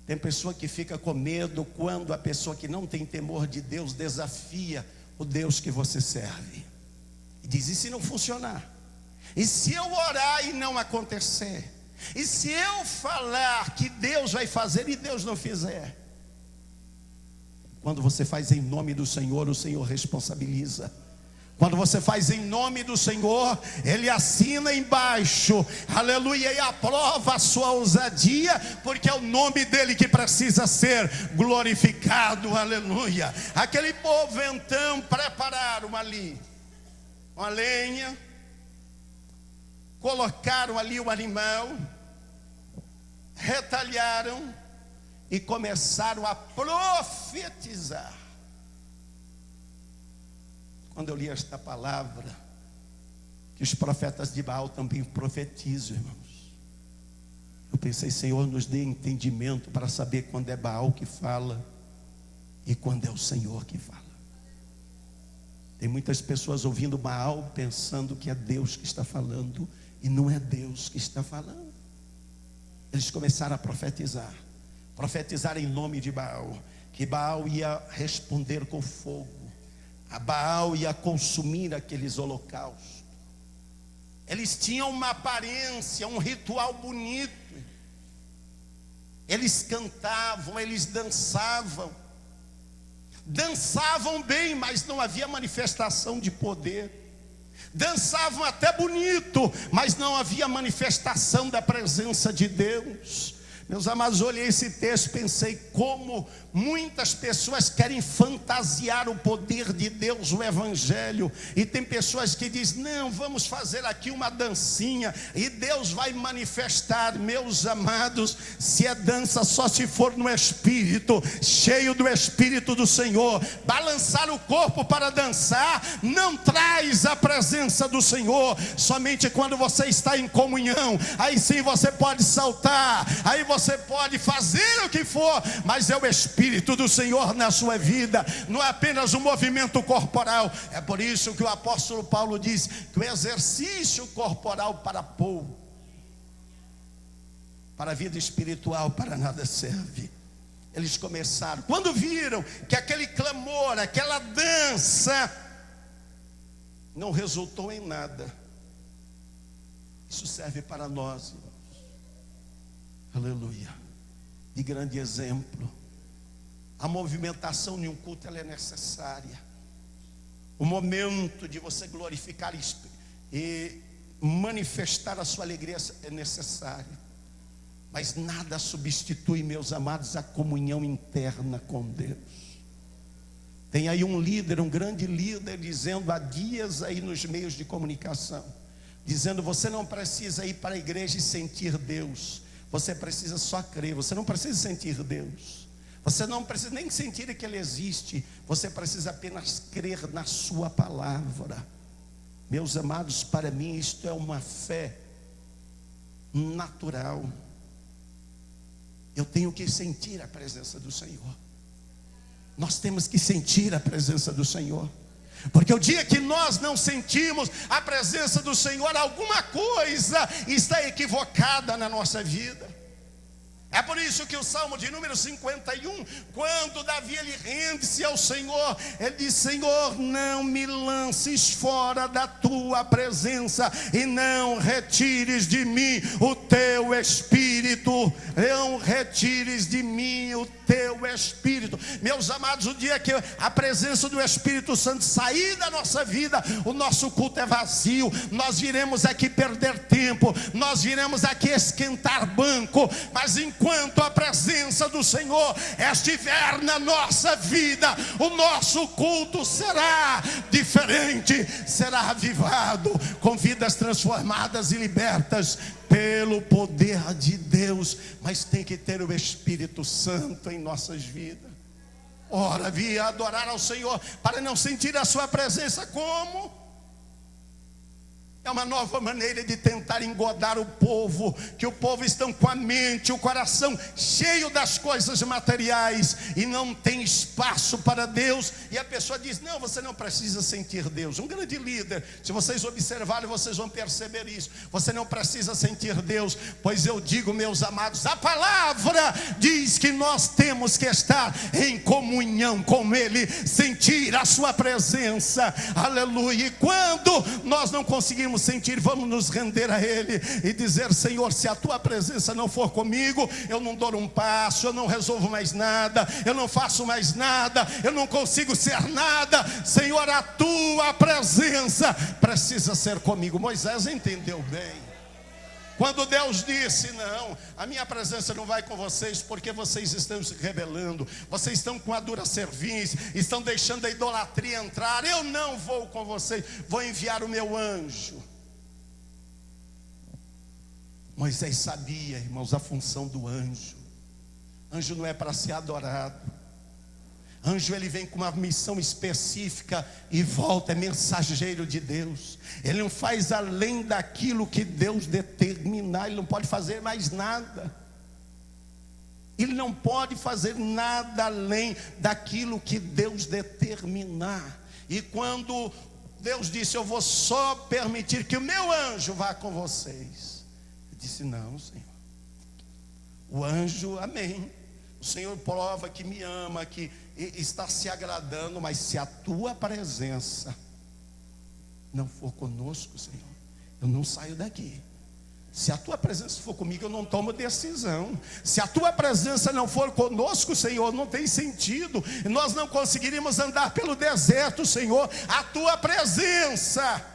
Tem pessoa que fica com medo quando a pessoa que não tem temor de Deus desafia o Deus que você serve. E diz: e se não funcionar? E se eu orar e não acontecer? E se eu falar que Deus vai fazer e Deus não fizer? Quando você faz em nome do Senhor, o Senhor responsabiliza. Quando você faz em nome do Senhor, Ele assina embaixo, aleluia, e aprova a sua ousadia, porque é o nome dEle que precisa ser glorificado, aleluia. Aquele povo então prepararam ali uma lenha, colocaram ali o animal, retalharam e começaram a profetizar. Quando eu li esta palavra, que os profetas de Baal também profetizam, irmãos, eu pensei: Senhor, nos dê entendimento para saber quando é Baal que fala e quando é o Senhor que fala. Tem muitas pessoas ouvindo Baal pensando que é Deus que está falando, e não é Deus que está falando. Eles começaram a profetizar em nome de Baal, que Baal ia responder com fogo, a Baal ia consumir aqueles holocaustos. Eles tinham uma aparência, um ritual bonito. Eles cantavam, eles dançavam bem, mas não havia manifestação de poder. Dançavam até bonito, mas não havia manifestação da presença de Deus. Meus amados, olhei esse texto e pensei como muitas pessoas querem fantasiar o poder de Deus, o Evangelho. E tem pessoas que dizem: não, vamos fazer aqui uma dancinha e Deus vai manifestar. Meus amados, se é dança, só se for no Espírito, cheio do Espírito do Senhor. Balançar o corpo para dançar não traz a presença do Senhor. Somente quando você está em comunhão, aí sim você pode saltar, aí você pode fazer o que for, mas é o Espírito do Senhor na sua vida, não é apenas um movimento corporal. É por isso que o apóstolo Paulo diz que o exercício corporal para pouco, para a vida espiritual para nada serve. Eles começaram, quando viram que aquele clamor, aquela dança não resultou em nada. Isso serve para nós, irmãos. Aleluia. De grande exemplo. A movimentação de um culto, ela é necessária. O momento de você glorificar e manifestar a sua alegria é necessário. Mas nada substitui, meus amados, a comunhão interna com Deus. Tem aí um líder, um grande líder, dizendo há dias aí nos meios de comunicação, dizendo: você não precisa ir para a igreja e sentir Deus, você precisa só crer. Você não precisa sentir Deus, você não precisa nem sentir que Ele existe, você precisa apenas crer na sua palavra. Meus amados, para mim isto é uma fé natural. Eu tenho que sentir a presença do Senhor. Nós temos que sentir a presença do Senhor, porque o dia que nós não sentimos a presença do Senhor, alguma coisa está equivocada na nossa vida. É por isso que o Salmo de número 51, quando Davi ele rende-se ao Senhor, ele diz: Senhor, não me lances fora da tua presença, e não retires de mim o teu Espírito. Não retires de mim o teu Espírito. Meus amados, o dia que a presença do Espírito Santo sair da nossa vida, o nosso culto é vazio. Nós viremos aqui perder tempo, nós viremos aqui esquentar banco, mas enquanto a presença do Senhor estiver na nossa vida, o nosso culto será diferente, será avivado, com vidas transformadas e libertas pelo poder de Deus. Mas tem que ter o Espírito Santo em nossas vidas. Ora, via adorar ao Senhor para não sentir a sua presença como? É uma nova maneira de tentar engodar o povo, que o povo estão com a mente, o coração cheio das coisas materiais e não tem espaço para Deus. E a pessoa diz: não, você não precisa sentir Deus. Um grande líder, se vocês observarem, vocês vão perceber isso. Você não precisa sentir Deus, pois eu digo, meus amados, a palavra diz que nós temos que estar em comunhão com Ele, sentir a sua presença, aleluia. E quando nós não conseguimos sentir, vamos nos render a Ele e dizer: Senhor, se a tua presença não for comigo, eu não dou um passo, eu não resolvo mais nada, eu não faço mais nada, eu não consigo ser nada. Senhor, a tua presença precisa ser comigo. Moisés entendeu bem. Quando Deus disse: não, a minha presença não vai com vocês, porque vocês estão se rebelando, vocês estão com a dura cerviz, estão deixando a idolatria entrar, eu não vou com vocês, vou enviar o meu anjo. Moisés sabia, irmãos, a função do anjo. Anjo não é para ser adorado. Anjo, ele vem com uma missão específica e volta, é mensageiro de Deus. Ele não faz além daquilo que Deus determinar, ele não pode fazer mais nada. Ele não pode fazer nada além daquilo que Deus determinar. E quando Deus disse: eu vou só permitir que o meu anjo vá com vocês, ele disse: não, Senhor. O anjo, amém. O Senhor prova que me ama, que está se agradando, mas se a tua presença não for conosco, Senhor, eu não saio daqui. Se a tua presença for comigo, eu não tomo decisão. Se a tua presença não for conosco, Senhor, não tem sentido. Nós não conseguiríamos andar pelo deserto, Senhor. A tua presença.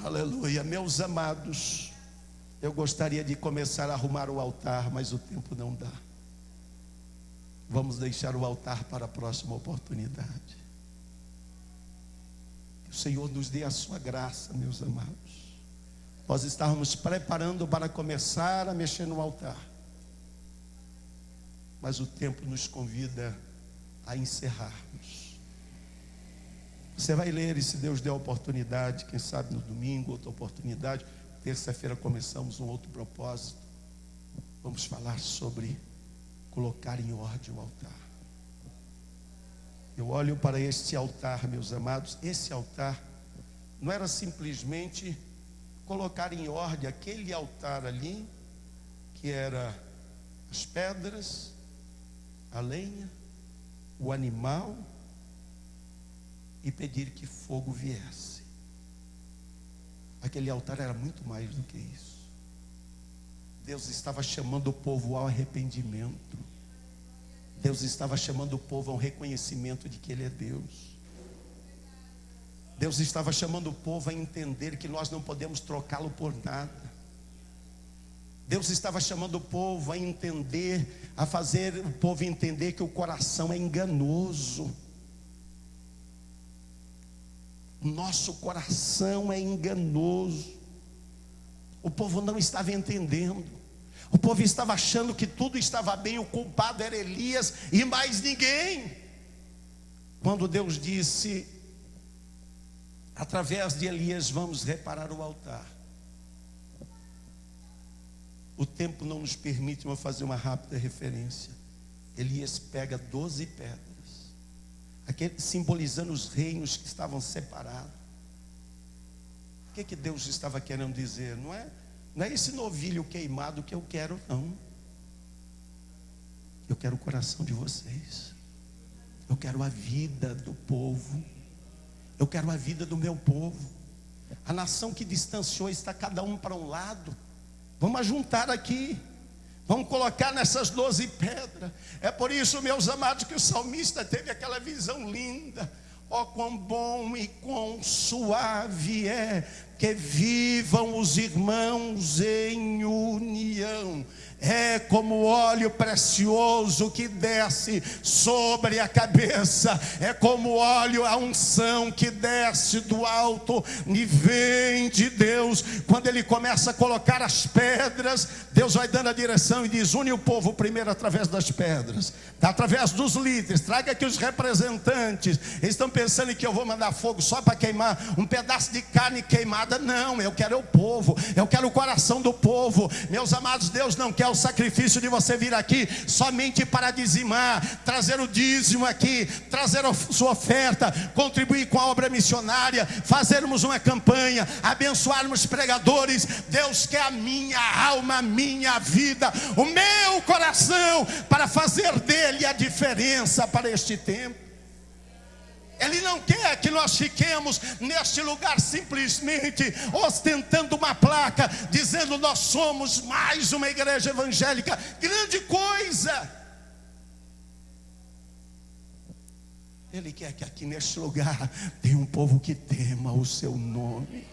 Aleluia, meus amados. Eu gostaria de começar a arrumar o altar, mas o tempo não dá. Vamos deixar o altar para a próxima oportunidade. Que o Senhor nos dê a sua graça, meus amados. Nós estávamos preparando para começar a mexer no altar, mas o tempo nos convida a encerrarmos. Você vai ler, e se Deus der a oportunidade, quem sabe no domingo, outra oportunidade. Terça-feira começamos um outro propósito. Vamos falar sobre colocar em ordem o altar. Eu olho para este altar, meus amados. Esse altar não era simplesmente colocar em ordem aquele altar ali, que era as pedras, a lenha, o animal, e pedir que fogo viesse. Aquele altar era muito mais do que isso. Deus estava chamando o povo ao arrependimento. Deus estava chamando o povo ao reconhecimento de que Ele é Deus. Deus estava chamando o povo a entender que nós não podemos trocá-lo por nada. Deus estava chamando o povo a entender, a fazer o povo entender que o coração é enganoso. Nosso coração é enganoso. O povo não estava entendendo. O povo estava achando que tudo estava bem. O culpado era Elias e mais ninguém. Quando Deus disse: através de Elias vamos reparar o altar. O tempo não nos permite fazer uma rápida referência. Elias pega 12 pedras, aquele simbolizando os reinos que estavam separados. O que Deus estava querendo dizer? Não é esse novilho queimado que eu quero, não. Eu quero o coração de vocês. Eu quero a vida do povo. Eu quero a vida do meu povo. A nação que distanciou está cada um para um lado. Vamos ajuntar aqui. Vamos colocar nessas 12 pedras. É por isso, meus amados, que o salmista teve aquela visão linda. Ó, quão bom e quão suave é que vivam os irmãos em união. É como óleo precioso que desce sobre a cabeça, é como óleo, a unção que desce do alto e vem de Deus. Quando ele começa a colocar as pedras, Deus vai dando a direção e diz: une o povo primeiro através das pedras, através dos líderes, traga aqui os representantes. Eles estão pensando que eu vou mandar fogo só para queimar um pedaço de carne queimada. Não, eu quero o povo, eu quero o coração do povo. Meus amados, Deus não quer o sacrifício de você vir aqui somente para dizimar, trazer o dízimo aqui, trazer a sua oferta, contribuir com a obra missionária, fazermos uma campanha, abençoarmos pregadores. Deus quer a minha alma, a minha vida, o meu coração, para fazer dele a diferença para este tempo. Ele não quer que nós fiquemos neste lugar simplesmente ostentando uma placa, dizendo: nós somos mais uma igreja evangélica. Grande coisa! Ele quer que aqui neste lugar tenha um povo que tema o seu nome.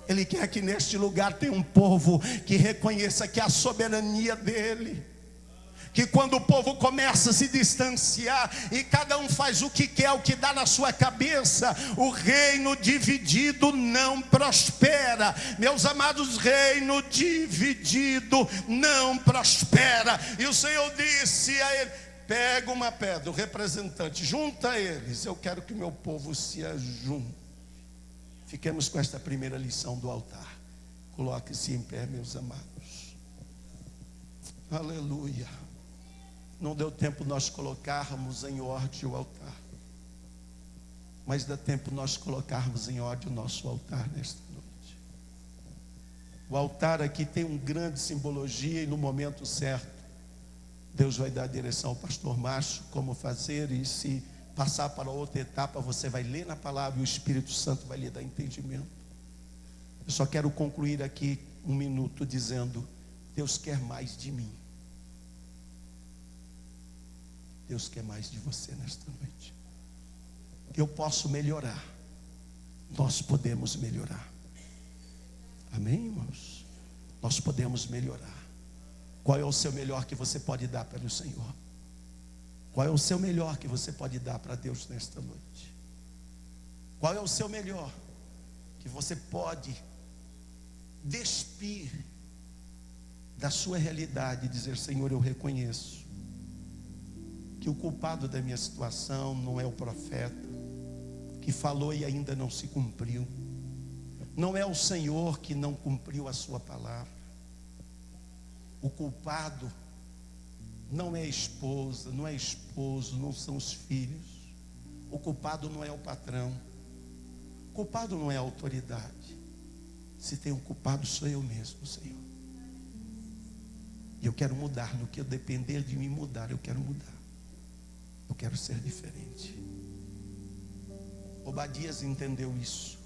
Ele quer que neste lugar tenha um povo que reconheça que a soberania dele, que quando o povo começa a se distanciar e cada um faz o que quer, o que dá na sua cabeça, o reino dividido não prospera. Meus amados, reino dividido não prospera. E o Senhor disse a ele: pega uma pedra, o representante, junta eles. Eu quero que meu povo se ajunte. Fiquemos com esta primeira lição do altar. Coloque-se em pé, meus amados. Aleluia. Não deu tempo nós colocarmos em ordem o altar, mas dá tempo nós colocarmos em ordem o nosso altar nesta noite. O altar aqui tem uma grande simbologia, e no momento certo Deus vai dar a direção ao pastor Márcio como fazer. E se passar para outra etapa, você vai ler na palavra e o Espírito Santo vai lhe dar entendimento. Eu só quero concluir aqui um minuto dizendo: Deus quer mais de mim. Deus quer mais de você nesta noite. Eu posso melhorar, nós podemos melhorar. Amém, irmãos? Nós podemos melhorar. Qual é o seu melhor que você pode dar para o Senhor? Qual é o seu melhor que você pode dar para Deus nesta noite? Qual é o seu melhor que você pode despir da sua realidade e dizer: Senhor, eu reconheço que o culpado da minha situação não é o profeta que falou e ainda não se cumpriu, não é o Senhor que não cumpriu a sua palavra. O culpado não é a esposa, não é esposo, não são os filhos. O culpado não é o patrão, o culpado não é a autoridade. Se tem um culpado, sou eu mesmo, Senhor. E eu quero mudar. No que eu depender de mim mudar, eu quero mudar. Eu quero ser diferente. Obadias entendeu isso.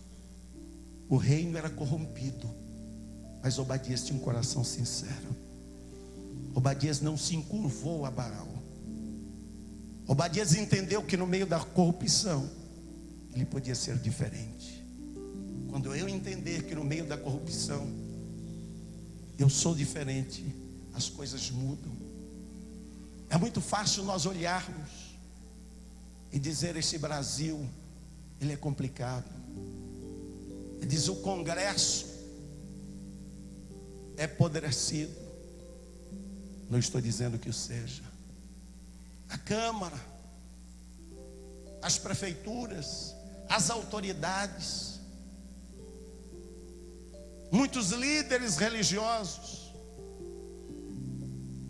O reino era corrompido, mas Obadias tinha um coração sincero. Obadias não se encurvou a Baal. Obadias entendeu que no meio da corrupção ele podia ser diferente. Quando eu entender que no meio da corrupção eu sou diferente, as coisas mudam. É muito fácil nós olharmos e dizer: esse Brasil, ele é complicado. Ele diz: o Congresso é apodrecido. Não estou dizendo que o seja. A Câmara, as prefeituras, as autoridades, muitos líderes religiosos.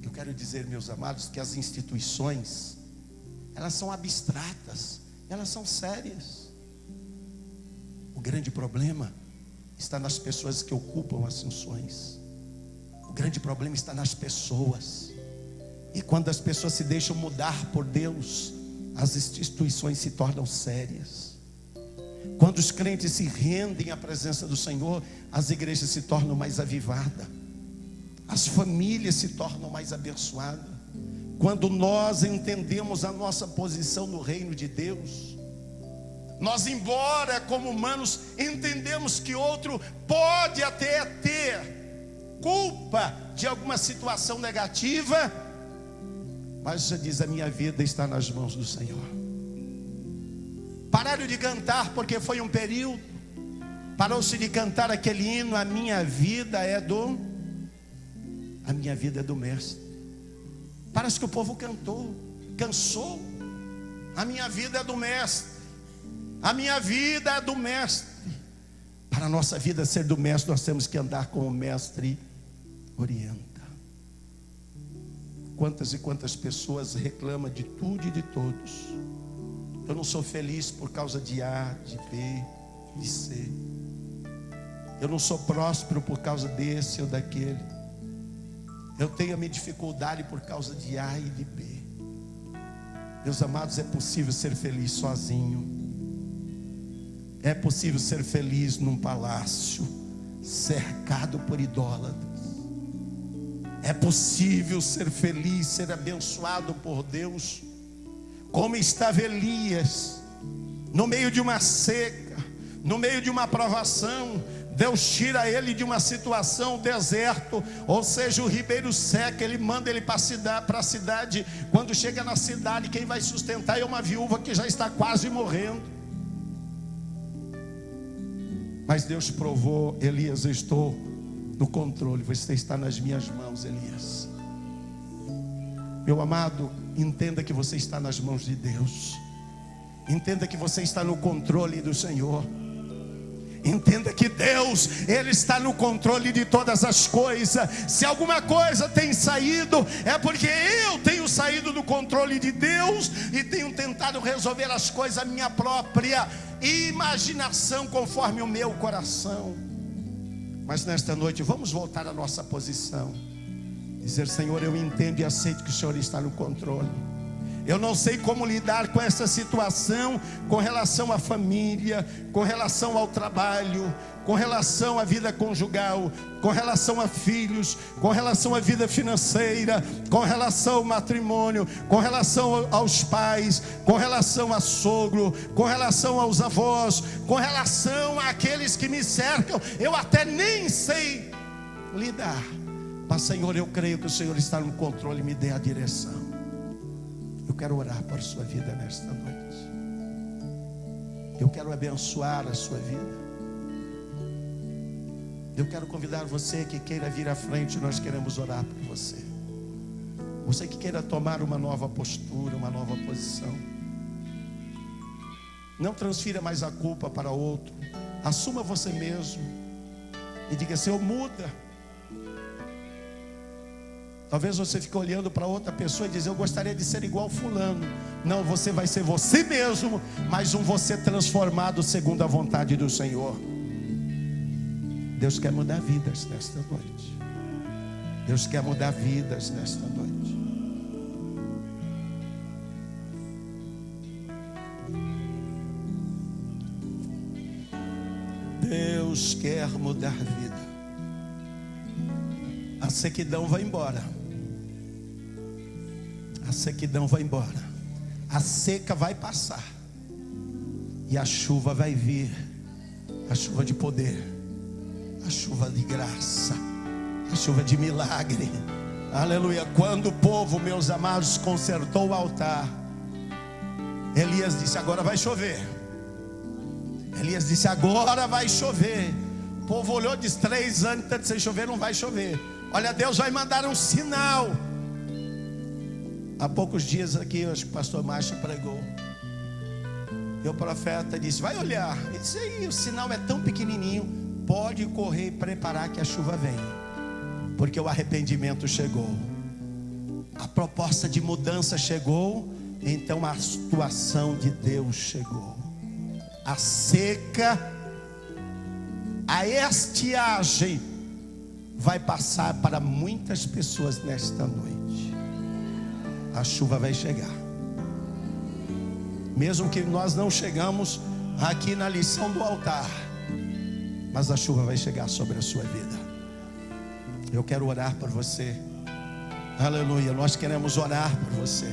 Eu quero dizer, meus amados, que as instituições, elas são abstratas, elas são sérias. O grande problema está nas pessoas que ocupam as funções. O grande problema está nas pessoas. E quando as pessoas se deixam mudar por Deus, as instituições se tornam sérias. Quando os crentes se rendem à presença do Senhor, as igrejas se tornam mais avivadas, as famílias se tornam mais abençoadas. Quando nós entendemos a nossa posição no reino de Deus, Nós, embora como humanos entendemos que outro pode até ter culpa de alguma situação negativa, mas já diz: a minha vida está nas mãos do Senhor. Pararam de cantar porque foi um período. Parou-se de cantar aquele hino: a minha vida é do Mestre. Parece que o povo cansou. A minha vida é do Mestre. A minha vida é do Mestre. Para a nossa vida ser do Mestre, nós temos que andar como o Mestre orienta. Quantas e quantas pessoas reclamam de tudo e de todos. Eu não sou feliz por causa de A, de B, de C. Eu não sou próspero por causa desse ou daquele. Eu tenho a minha dificuldade por causa de A e de B. Meus amados, é possível ser feliz sozinho. É possível ser feliz num palácio cercado por idólatras. É possível ser feliz, ser abençoado por Deus, como estava Elias, no meio de uma seca, no meio de uma provação. Deus tira ele de uma situação, deserto, ou seja, o ribeiro seca. Ele manda ele para a cidade. Quando chega na cidade, quem vai sustentar é uma viúva que já está quase morrendo. Mas Deus provou: Elias, eu estou no controle, você está nas minhas mãos, Elias. Meu amado, entenda que você está nas mãos de Deus. Entenda que você está no controle do Senhor. Entenda que Deus, Ele está no controle de todas as coisas. Se alguma coisa tem saído, é porque eu tenho saído do controle de Deus e tenho tentado resolver as coisas à minha própria imaginação, conforme o meu coração. Mas nesta noite vamos voltar à nossa posição, dizer: Senhor, eu entendo e aceito que o Senhor está no controle. Eu não sei como lidar com essa situação, com relação à família, com relação ao trabalho, com relação à vida conjugal, com relação a filhos, com relação à vida financeira, com relação ao matrimônio, com relação aos pais, com relação a sogro, com relação aos avós, com relação àqueles que me cercam. Eu até nem sei lidar, mas Senhor, eu creio que o Senhor está no controle e me dê a direção. Eu quero orar por sua vida nesta noite. Eu quero abençoar a sua vida. Eu quero convidar você que queira vir à frente. Nós queremos orar por você. Você que queira tomar uma nova postura, uma nova posição. Não transfira mais a culpa para outro. Assuma você mesmo e diga: Senhor, muda. Talvez você fique olhando para outra pessoa e diz: eu gostaria de ser igual fulano. Não, você vai ser você mesmo, mas um você transformado segundo a vontade do Senhor. Deus quer mudar vidas nesta noite. Deus quer mudar vidas nesta noite. Deus quer mudar vida. A sequidão vai embora. A sequidão vai embora. A seca vai passar. E a chuva vai vir. A chuva de poder. A chuva de graça. A chuva de milagre. Aleluia. Quando o povo, meus amados, consertou o altar, Elias disse: agora vai chover. Elias disse: agora vai chover. O povo olhou e disse: 3 anos sem chover, não vai chover. Olha, Deus vai mandar um sinal. Há poucos dias aqui, eu acho que o pastor Márcio pregou. E o profeta disse: vai olhar. Ele disse: aí, o sinal é tão pequenininho. Pode correr e preparar que a chuva vem. Porque o arrependimento chegou. A proposta de mudança chegou. Então a atuação de Deus chegou. A seca, a estiagem vai passar para muitas pessoas nesta noite. A chuva vai chegar. Mesmo que nós não chegamos aqui na lição do altar, mas a chuva vai chegar sobre a sua vida. Eu quero orar por você. Aleluia, nós queremos orar por você.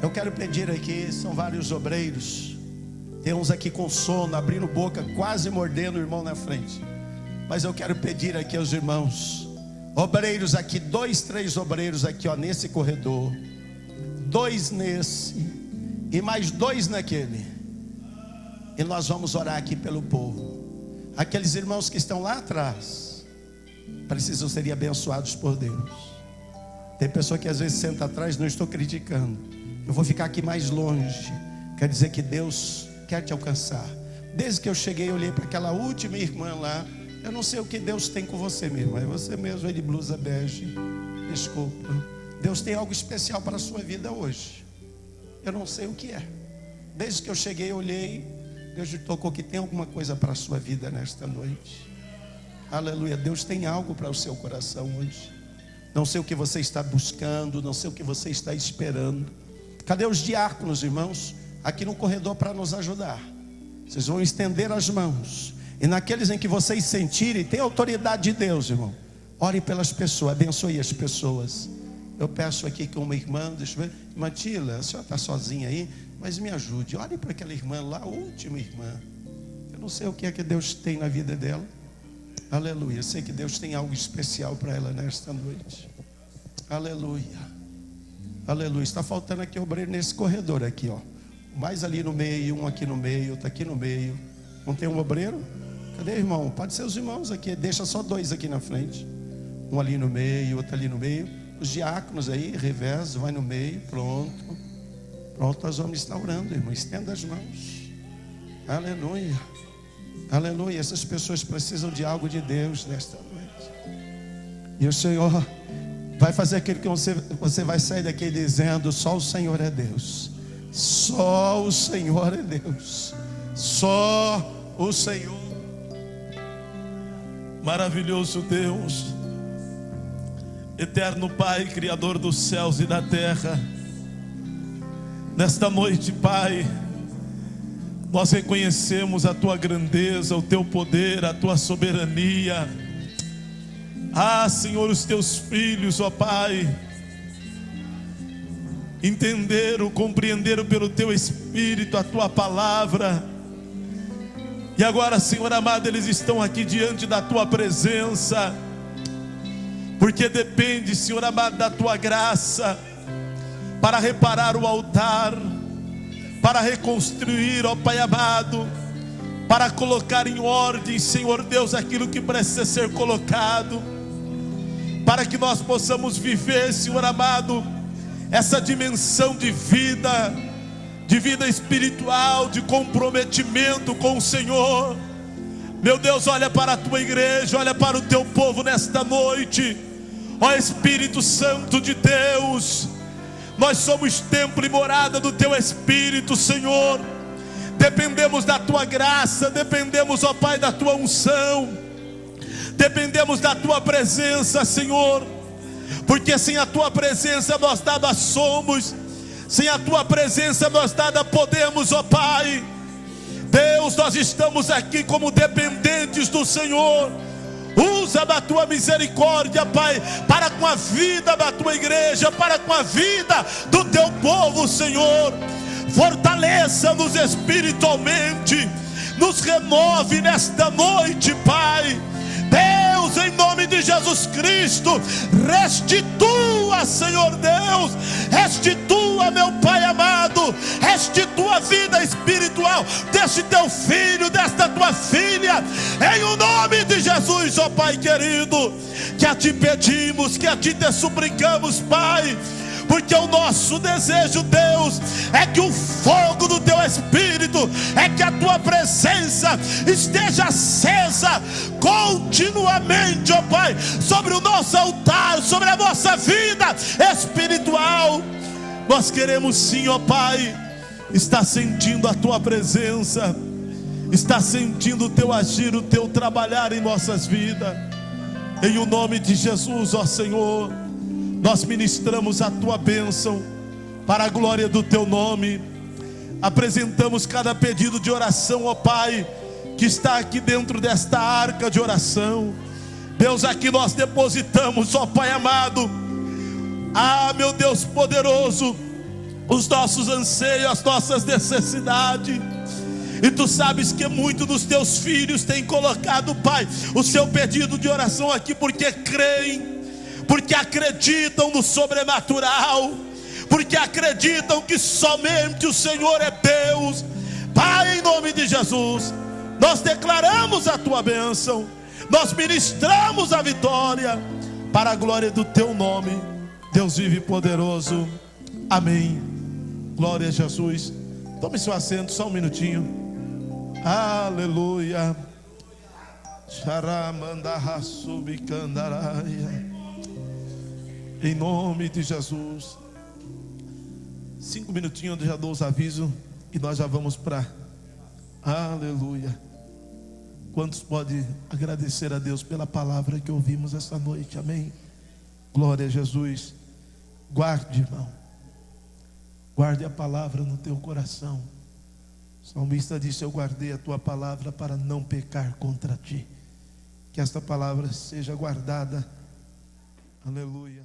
Eu quero pedir aqui, são vários obreiros. Tem uns aqui com sono, abrindo boca, quase mordendo o irmão na frente. Mas eu quero pedir aqui aos irmãos, obreiros aqui, 2, 3 obreiros aqui, ó, nesse corredor, 2 nesse e mais 2 naquele. E nós vamos orar aqui pelo povo. Aqueles irmãos que estão lá atrás precisam ser abençoados por Deus. Tem pessoa que às vezes senta atrás, não estou criticando. Eu vou ficar aqui mais longe. Quer dizer que Deus quer te alcançar. Desde que eu cheguei, eu olhei para aquela última irmã lá. Eu não sei o que Deus tem com você mesmo. É você mesmo, ele blusa bege. Desculpa. Deus tem algo especial para a sua vida hoje. Eu não sei o que é. Desde que eu cheguei, eu olhei. Deus me tocou que tem alguma coisa para a sua vida nesta noite. Aleluia. Deus tem algo para o seu coração hoje. Não sei o que você está buscando, não sei o que você está esperando. Cadê os diáconos, irmãos? Aqui no corredor para nos ajudar. Vocês vão estender as mãos. E naqueles em que vocês sentirem, tem autoridade de Deus, irmão. Ore pelas pessoas, abençoe as pessoas. Eu peço aqui que uma irmã, deixa eu ver. Irmã Tila, a senhora está sozinha aí, mas me ajude. Ore para aquela irmã lá, a última irmã. Eu não sei o que é que Deus tem na vida dela. Aleluia, eu sei que Deus tem algo especial para ela nesta noite. Aleluia. Aleluia, está faltando aqui obreiro nesse corredor aqui, ó. Mais ali no meio, um aqui no meio, outro aqui no meio. Não tem um obreiro? Cadê, irmão? Pode ser os irmãos aqui, deixa só 2 aqui na frente. Um ali no meio, outro ali no meio. Os diáconos aí, revezam, vai no meio, pronto. Pronto, nós vamos estar orando, irmão. Estenda as mãos. Aleluia. Aleluia. Essas pessoas precisam de algo de Deus nesta noite. E o Senhor vai fazer aquilo que você vai sair daqui dizendo: só o Senhor é Deus. Só o Senhor é Deus. Só o Senhor. Maravilhoso Deus, eterno Pai, Criador dos céus e da terra. Nesta noite, Pai, nós reconhecemos a Tua grandeza, o Teu poder, a Tua soberania. Ah, Senhor, os Teus filhos, ó Pai, entenderam, compreenderam pelo Teu Espírito a Tua palavra. E agora, Senhor amado, eles estão aqui diante da Tua presença, porque depende, Senhor amado, da Tua graça, para reparar o altar, para reconstruir, ó Pai amado, para colocar em ordem, Senhor Deus, aquilo que precisa ser colocado, para que nós possamos viver, Senhor amado, essa dimensão de vida espiritual, de comprometimento com o Senhor. Meu Deus, olha para a Tua igreja, olha para o Teu povo nesta noite. Ó Espírito Santo de Deus, nós somos templo e morada do Teu Espírito, Senhor. Dependemos da Tua graça, dependemos, ó Pai, da Tua unção, dependemos da Tua presença, Senhor, porque sem a Tua presença nós nada somos, sem a Tua presença nós nada podemos, ó Pai. Deus, nós estamos aqui como dependentes do Senhor. Usa da Tua misericórdia, Pai, para com a vida da Tua igreja, para com a vida do Teu povo, Senhor. Fortaleça-nos espiritualmente, nos renove nesta noite, Pai. Deus, em nome de Jesus Cristo, restitua, Senhor Deus, restitua, meu Pai amado, restitua a vida espiritual deste Teu filho, desta Tua filha, em o nome de Jesus, ó Pai querido, que a Ti pedimos, que a Ti te suplicamos, Pai, porque o nosso desejo, Deus, é que o fogo do Teu Espírito, é que a Tua presença esteja acesa continuamente, ó Pai, sobre o nosso altar, sobre a nossa vida espiritual. Nós queremos sim, ó Pai, estar sentindo a Tua presença, estar sentindo o Teu agir, o Teu trabalhar em nossas vidas. Em o nome de Jesus, ó Senhor, nós ministramos a Tua bênção para a glória do Teu nome. Apresentamos cada pedido de oração, ó Pai, que está aqui dentro desta arca de oração. Deus, aqui nós depositamos, ó Pai amado, meu Deus poderoso, os nossos anseios, as nossas necessidades. E tu sabes que muitos dos teus filhos têm colocado, Pai, o seu pedido de oração aqui porque creem, porque acreditam no sobrenatural, porque acreditam que somente o Senhor é Deus. Pai, em nome de Jesus, nós declaramos a tua bênção, nós ministramos a vitória, para a glória do teu nome. Deus vive e poderoso. Amém. Glória a Jesus. Tome seu assento só um minutinho. Aleluia. Em nome de Jesus. 5 minutinhos, eu já dou os avisos e nós já vamos para. Aleluia. Quantos podem agradecer a Deus pela palavra que ouvimos esta noite? Amém. Glória a Jesus. Guarde, irmão. Guarde a palavra no teu coração. O salmista disse: eu guardei a tua palavra para não pecar contra ti. Que esta palavra seja guardada. Aleluia.